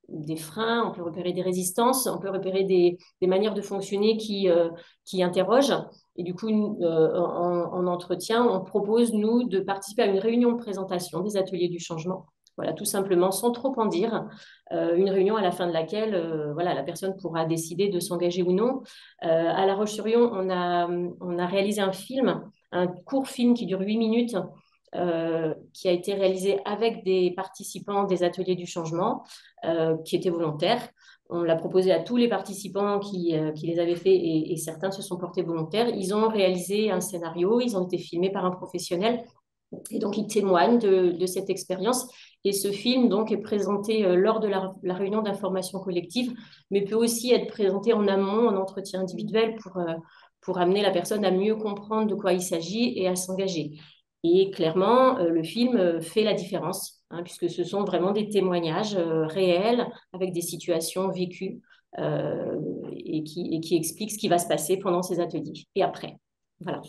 des freins, on peut repérer des résistances, on peut repérer des manières de fonctionner qui interrogent. Et du coup, en entretien, on propose, nous, de participer à une réunion de présentation des ateliers du changement. Voilà, tout simplement, sans trop en dire, une réunion à la fin de laquelle voilà, la personne pourra décider de s'engager ou non. À La Roche-sur-Yon, on a réalisé un court film qui dure 8 minutes, qui a été réalisé avec des participants des ateliers du changement, qui étaient volontaires. On l'a proposé à tous les participants qui les avaient faits et certains se sont portés volontaires. Ils ont réalisé un scénario, ils ont été filmés par un professionnel et donc ils témoignent de cette expérience. Et ce film donc est présenté lors de la réunion d'information collective, mais peut aussi être présenté en amont, en entretien individuel, pour amener la personne à mieux comprendre de quoi il s'agit et à s'engager. Et clairement, le film fait la différence, hein, puisque ce sont vraiment des témoignages réels avec des situations vécues et qui expliquent ce qui va se passer pendant ces ateliers et après. Voilà.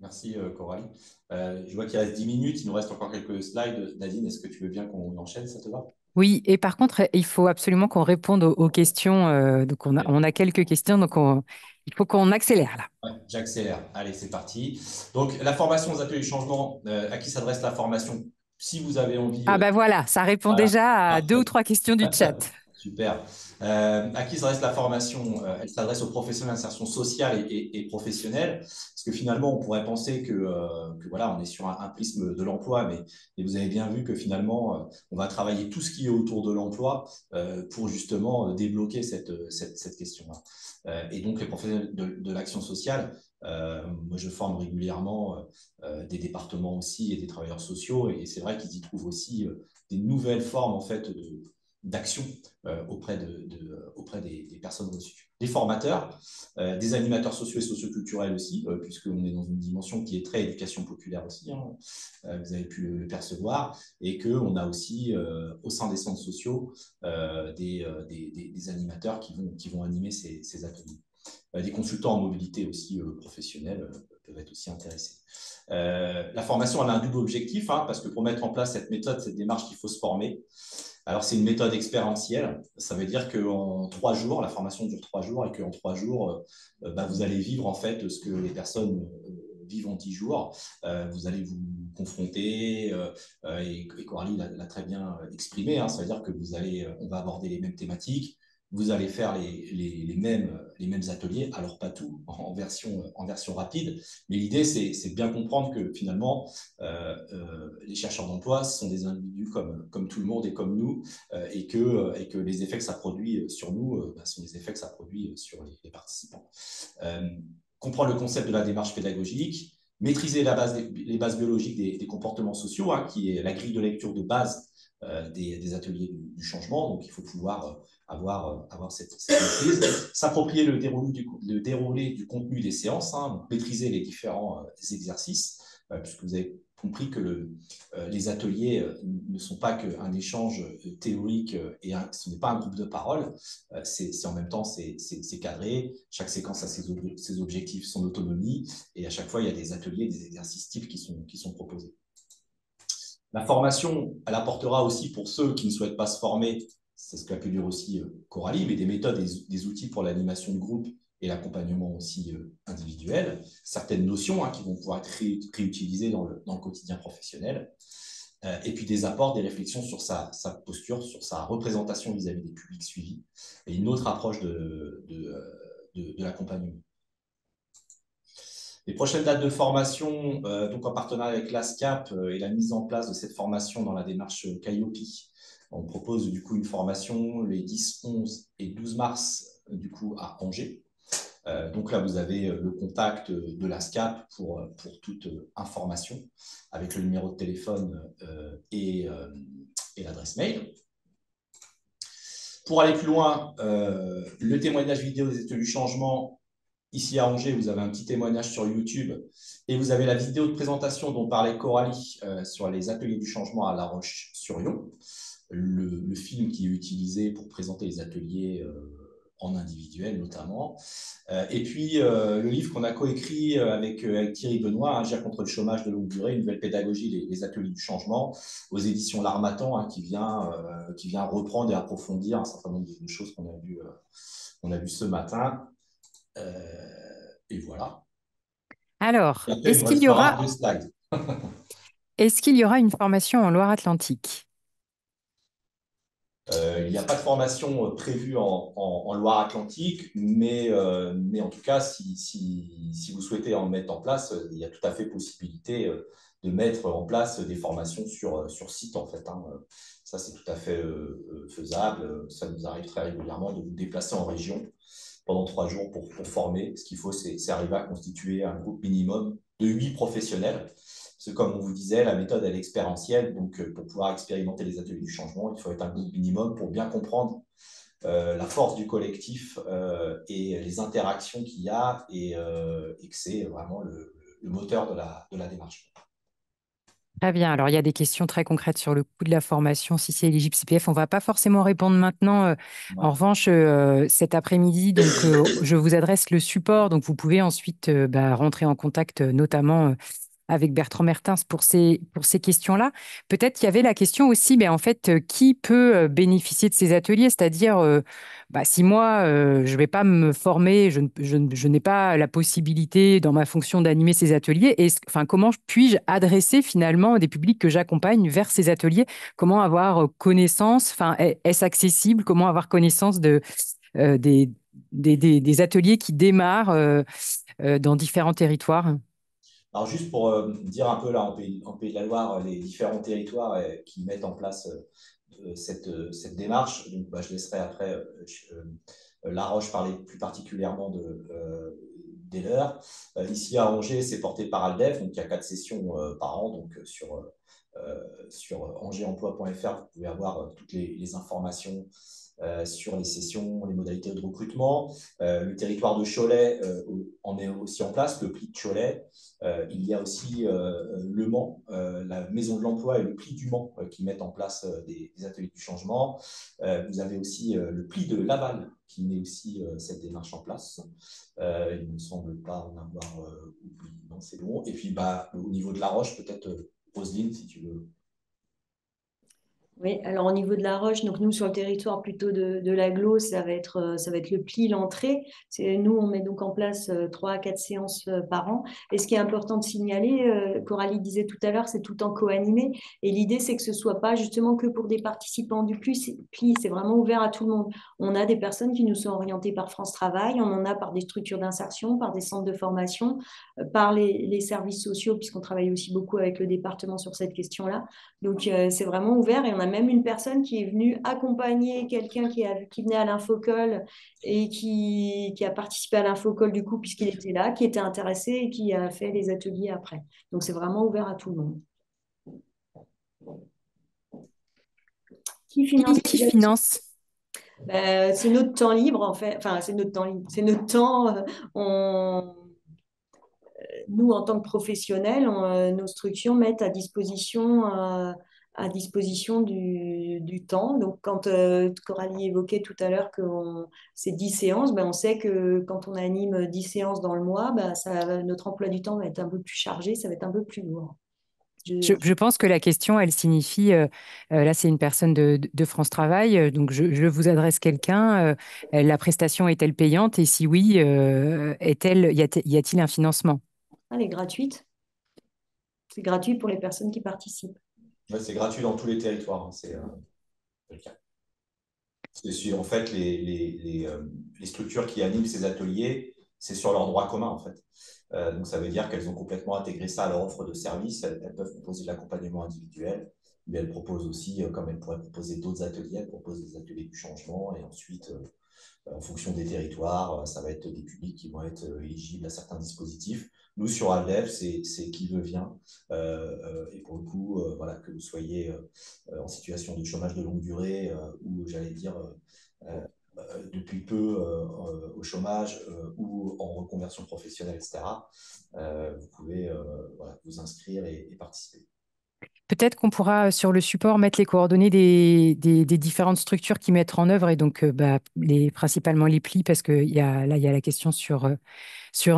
Merci Coralie. Je vois qu'il reste 10 minutes, il nous reste encore quelques slides. Nadine, est-ce que tu veux bien qu'on enchaîne, ça te va? Oui, et par contre, il faut absolument qu'on réponde aux questions. Donc, on a quelques questions, donc il faut qu'on accélère là. Ouais, j'accélère. Allez, c'est parti. Donc, la formation aux ateliers du changement, à qui s'adresse la formation? Si vous avez envie. Ah ben voilà, ça répond Voilà. déjà à 2 ou 3 questions du chat. Super. À qui s'adresse la formation? Elle s'adresse aux professionnels d'insertion sociale et professionnelle, parce que finalement, on pourrait penser que voilà, on est sur un prisme de l'emploi, mais vous avez bien vu que finalement, on va travailler tout ce qui est autour de l'emploi pour justement débloquer cette question-là. Et donc, les professionnels de l'action sociale, moi, je forme régulièrement des départements aussi et des travailleurs sociaux, et c'est vrai qu'ils y trouvent aussi des nouvelles formes en fait d'action auprès des personnes reçues. Des formateurs, des animateurs sociaux et socioculturels aussi, puisqu'on est dans une dimension qui est très éducation populaire aussi, hein, vous avez pu le percevoir, et qu'on a aussi au sein des centres sociaux des animateurs qui vont animer ces ateliers. Des consultants en mobilité aussi professionnelle peuvent être aussi intéressés. La formation, elle a un double objectif, hein, parce que pour mettre en place cette méthode, cette démarche, il faut se former. Alors, c'est une méthode expérientielle. Ça veut dire qu'en 3 jours, la formation dure 3 jours et qu'en 3 jours, vous allez vivre en fait ce que les personnes vivent en 10 jours. Vous allez vous confronter et Coralie l'a très bien exprimé. Hein, ça veut dire que on va aborder les mêmes thématiques. Vous allez faire les mêmes ateliers, alors pas tout en version rapide, mais l'idée, c'est de bien comprendre que finalement, les chercheurs d'emploi sont des individus comme tout le monde et comme nous, et que les effets que ça produit sur nous sont des effets que ça produit sur les participants. Comprendre le concept de la démarche pédagogique, maîtriser les bases biologiques des comportements sociaux, hein, qui est la grille de lecture de base des ateliers du changement. Donc, il faut pouvoir avoir cette maîtrise, s'approprier le déroulé du contenu des séances, hein, donc maîtriser les différents exercices, puisque vous avez compris que les ateliers ne sont pas qu'un échange théorique et ce n'est pas un groupe de parole, c'est en même temps c'est cadré, chaque séquence a ses objectifs, son autonomie, et à chaque fois il y a des ateliers, des exercices types qui sont proposés. La formation, elle apportera aussi pour ceux qui ne souhaitent pas se former, c'est ce qu'a pu dire aussi Coralie, mais des méthodes et des outils pour l'animation de groupe et l'accompagnement aussi individuel, certaines notions qui vont pouvoir être réutilisées dans le quotidien professionnel, et puis des apports, des réflexions sur sa posture, sur sa représentation vis-à-vis des publics suivis, et une autre approche de l'accompagnement. Les prochaines dates de formation, donc en partenariat avec l'ASCAP et la mise en place de cette formation dans la démarche Calliope, on propose du coup une formation les 10, 11 et 12 mars du coup à Angers. Donc là, vous avez le contact de l'ASCAP pour toute information avec le numéro de téléphone et l'adresse mail. Pour aller plus loin, le témoignage vidéo des ateliers du changement. Ici à Angers, vous avez un petit témoignage sur YouTube et vous avez la vidéo de présentation dont parlait Coralie sur les ateliers du changement à La Roche-sur-Yon, le film qui est utilisé pour présenter les ateliers en individuel notamment. Et puis le livre qu'on a coécrit avec Thierry Benoît, Agir contre le chômage de longue durée, une nouvelle pédagogie, les ateliers du changement, aux éditions L'Harmattan, qui vient reprendre et approfondir un certain nombre de choses qu'on a vu ce matin. Et voilà. Alors, après, est-ce qu'il y aura une formation en Loire-Atlantique? Il n'y a pas de formation prévue en Loire-Atlantique, mais en tout cas, si vous souhaitez en mettre en place, il y a tout à fait possibilité de mettre en place des formations sur site, en fait. Ça, c'est tout à fait faisable. Ça nous arrive très régulièrement de nous déplacer en région pendant 3 jours pour former. Ce qu'il faut, c'est arriver à constituer un groupe minimum de 8 professionnels. Parce que comme on vous disait, la méthode, elle est expérientielle. Donc, pour pouvoir expérimenter les ateliers du changement, il faut être un groupe minimum pour bien comprendre la force du collectif et les interactions qu'il y a et que c'est vraiment le moteur de la démarche. Très bien. Alors, il y a des questions très concrètes sur le coût de la formation, si c'est éligible CPF. On ne va pas forcément répondre maintenant. En revanche, cet après-midi, donc, je vous adresse le support. Donc, vous pouvez ensuite rentrer en contact, notamment avec Bertrand Mertens pour ces questions-là. Peut-être qu'il y avait la question aussi, mais en fait, qui peut bénéficier de ces ateliers? C'est-à-dire, si moi, je ne vais pas me former, je n'ai pas la possibilité dans ma fonction d'animer ces ateliers, comment puis-je adresser finalement des publics que j'accompagne vers ces ateliers? Comment avoir connaissance? Est-ce accessible? Comment avoir connaissance des ateliers qui démarrent dans différents territoires? Alors, juste pour dire un peu là, en Pays de la Loire, les différents territoires qui mettent en place cette démarche. Donc, je laisserai après La Roche parler plus particulièrement des leurs. Ici à Angers, c'est porté par Aldef, donc il y a 4 sessions par an. Donc, sur angeremploi.fr, vous pouvez avoir toutes les informations sur les sessions, les modalités de recrutement. Le territoire de Cholet en est aussi en place, le pli de Cholet. Il y a aussi le Mans, la Maison de l'Emploi et le pli du Mans qui mettent en place des ateliers du changement. Vous avez aussi le pli de Laval qui met aussi cette démarche en place. Il ne me semble pas en avoir oublié, non, c'est bon. Et puis au niveau de La Roche, peut-être Roselyne, si tu veux. Oui, alors au niveau de La Roche, donc nous sur le territoire plutôt de l'agglo, ça va être le pli, l'entrée. Nous, on met donc en place 3 à 4 séances par an. Et ce qui est important de signaler, Coralie disait tout à l'heure, c'est tout en co-animé. Et l'idée, c'est que ce ne soit pas justement que pour des participants du pli, c'est vraiment ouvert à tout le monde. On a des personnes qui nous sont orientées par France Travail, on en a par des structures d'insertion, par des centres de formation, par les services sociaux, puisqu'on travaille aussi beaucoup avec le département sur cette question-là. Donc, c'est vraiment ouvert et on a même une personne qui est venue accompagner quelqu'un qui venait à l'Infocol et qui a participé à l'Infocol du coup, puisqu'il était là, qui était intéressé et qui a fait les ateliers après. Donc, c'est vraiment ouvert à tout le monde. Qui finance? C'est notre temps libre, en fait. Enfin, c'est notre temps libre. C'est notre temps. nous, en tant que professionnels, nos structures mettent à disposition du temps. Donc, quand Coralie évoquait tout à l'heure que c'est 10 séances, ben, on sait que quand on anime 10 séances dans le mois, ben, notre emploi du temps va être un peu plus chargé, ça va être un peu plus lourd. Je pense que la question, elle signifie, là c'est une personne de France Travail, donc je vous adresse quelqu'un, la prestation est-elle payante et si oui, y a-t-il un financement? Elle est gratuite. C'est gratuit pour les personnes qui participent. Ouais, c'est gratuit dans tous les territoires, hein, c'est le cas. En fait, les structures qui animent ces ateliers, c'est sur leur droit commun, en fait. Donc, ça veut dire qu'elles ont complètement intégré ça à leur offre de service. Elles peuvent proposer de l'accompagnement individuel, mais elles proposent aussi, comme elles pourraient proposer d'autres ateliers, elles proposent des ateliers du changement. Et ensuite, en fonction des territoires, ça va être des publics qui vont être éligibles à certains dispositifs. Nous, sur Aldef, c'est qui veut vient. Et pour le coup, voilà, que vous soyez en situation de chômage de longue durée ou, j'allais dire, depuis peu au chômage ou en reconversion professionnelle, etc., vous pouvez voilà, vous inscrire et participer. Peut-être qu'on pourra sur le support mettre les coordonnées des différentes structures qui mettent en œuvre et donc principalement les plis parce que là, il y a la question sur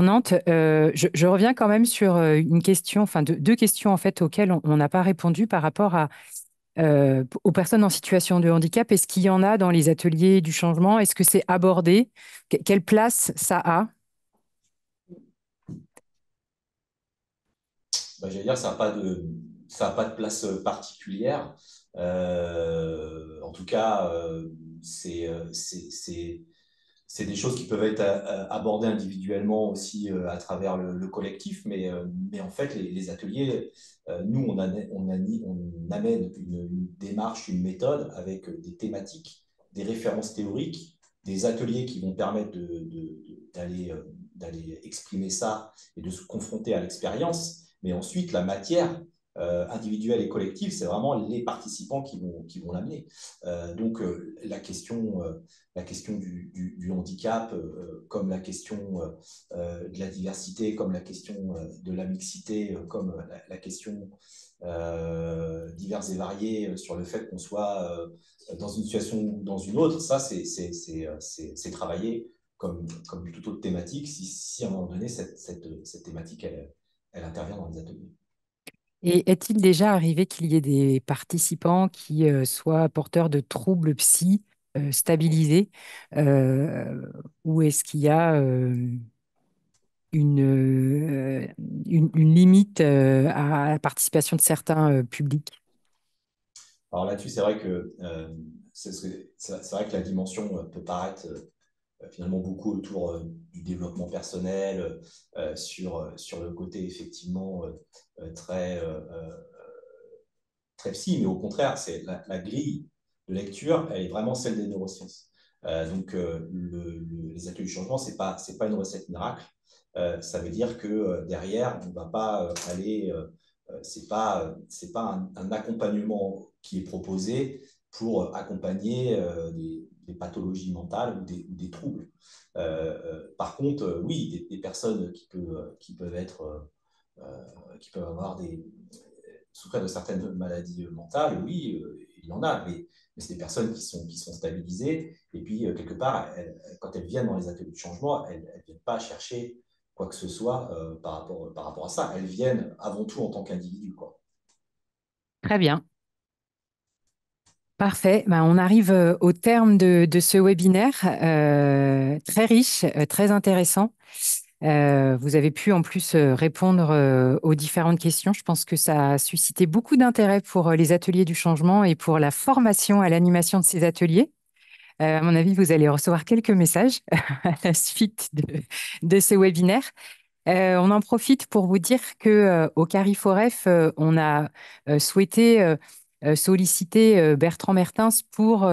Nantes. Je reviens quand même sur une question, enfin deux questions en fait auxquelles on n'a pas répondu par rapport aux personnes en situation de handicap. Est-ce qu'il y en a dans les ateliers du changement? Est-ce que c'est abordé? Quelle place ça a? J'allais dire, ça n'a pas de place particulière. En tout cas, c'est des choses qui peuvent être abordées individuellement aussi à travers le collectif, mais en fait, les ateliers, nous, on amène une démarche, une méthode avec des thématiques, des références théoriques, des ateliers qui vont permettre d'aller exprimer ça et de se confronter à l'expérience. Mais ensuite, la matière individuelle et collective, c'est vraiment les participants qui vont l'amener. Donc, la question du handicap, comme la question de la diversité, comme la question de la mixité, comme la question diverses et variées sur le fait qu'on soit dans une situation ou dans une autre, ça, c'est travaillé comme toute autre thématique, si à un moment donné, cette thématique, elle intervient dans les ateliers. Et est-il déjà arrivé qu'il y ait des participants qui soient porteurs de troubles psy stabilisés ou est-ce qu'il y a une limite à la participation de certains publics? Alors là-dessus, c'est vrai que c'est vrai que la dimension peut paraître finalement beaucoup autour du développement personnel, sur le côté effectivement très, très psy, mais au contraire, c'est la grille de lecture, elle est vraiment celle des neurosciences. Donc, les ateliers du changement, c'est pas une recette miracle. Ça veut dire que derrière, on ne va pas aller, c'est pas un accompagnement qui est proposé pour accompagner des pathologies mentales ou des troubles. Par contre, oui, des personnes qui peuvent être, qui peuvent avoir souffrir de certaines maladies mentales, oui, il y en a, mais c'est des personnes qui sont stabilisées. Et puis, quelque part, quand elles viennent dans les ateliers de changement, elles ne viennent pas chercher quoi que ce soit par rapport à ça. Elles viennent avant tout en tant qu'individus, quoi. Très bien. Parfait. Ben, on arrive au terme de ce webinaire très riche, très intéressant. Vous avez pu en plus répondre aux différentes questions. Je pense que ça a suscité beaucoup d'intérêt pour les ateliers du changement et pour la formation à l'animation de ces ateliers. À mon avis, vous allez recevoir quelques messages à la suite de ce webinaire. On en profite pour vous dire que au Cariforef, on a souhaité solliciter Bertrand Mertens pour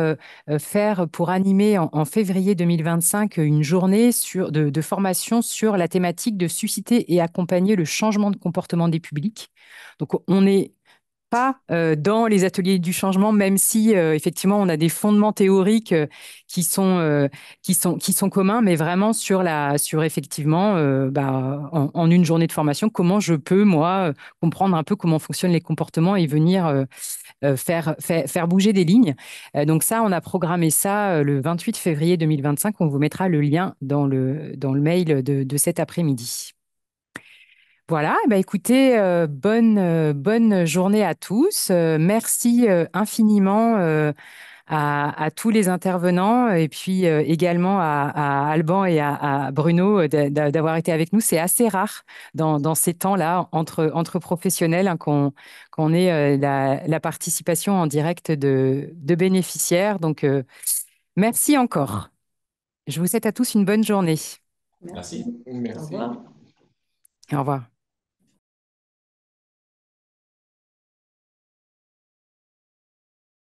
animer en février 2025 une journée de formation sur la thématique de susciter et accompagner le changement de comportement des publics. Donc, on est pas dans les ateliers du changement, même si effectivement on a des fondements théoriques qui sont, qui sont communs, mais vraiment sur effectivement en une journée de formation, comment je peux moi comprendre un peu comment fonctionnent les comportements et venir faire bouger des lignes. Donc ça, on a programmé ça le 28 février 2025. On vous mettra le lien dans le mail de cet après-midi. Voilà, eh ben, écoutez, bonne journée à tous. Merci infiniment à tous les intervenants et puis également à Alban et à Bruno d'avoir été avec nous. C'est assez rare dans ces temps-là entre professionnels hein, qu'on ait la participation en direct de bénéficiaires. Donc, merci encore. Je vous souhaite à tous une bonne journée. Merci. Au revoir. Au revoir.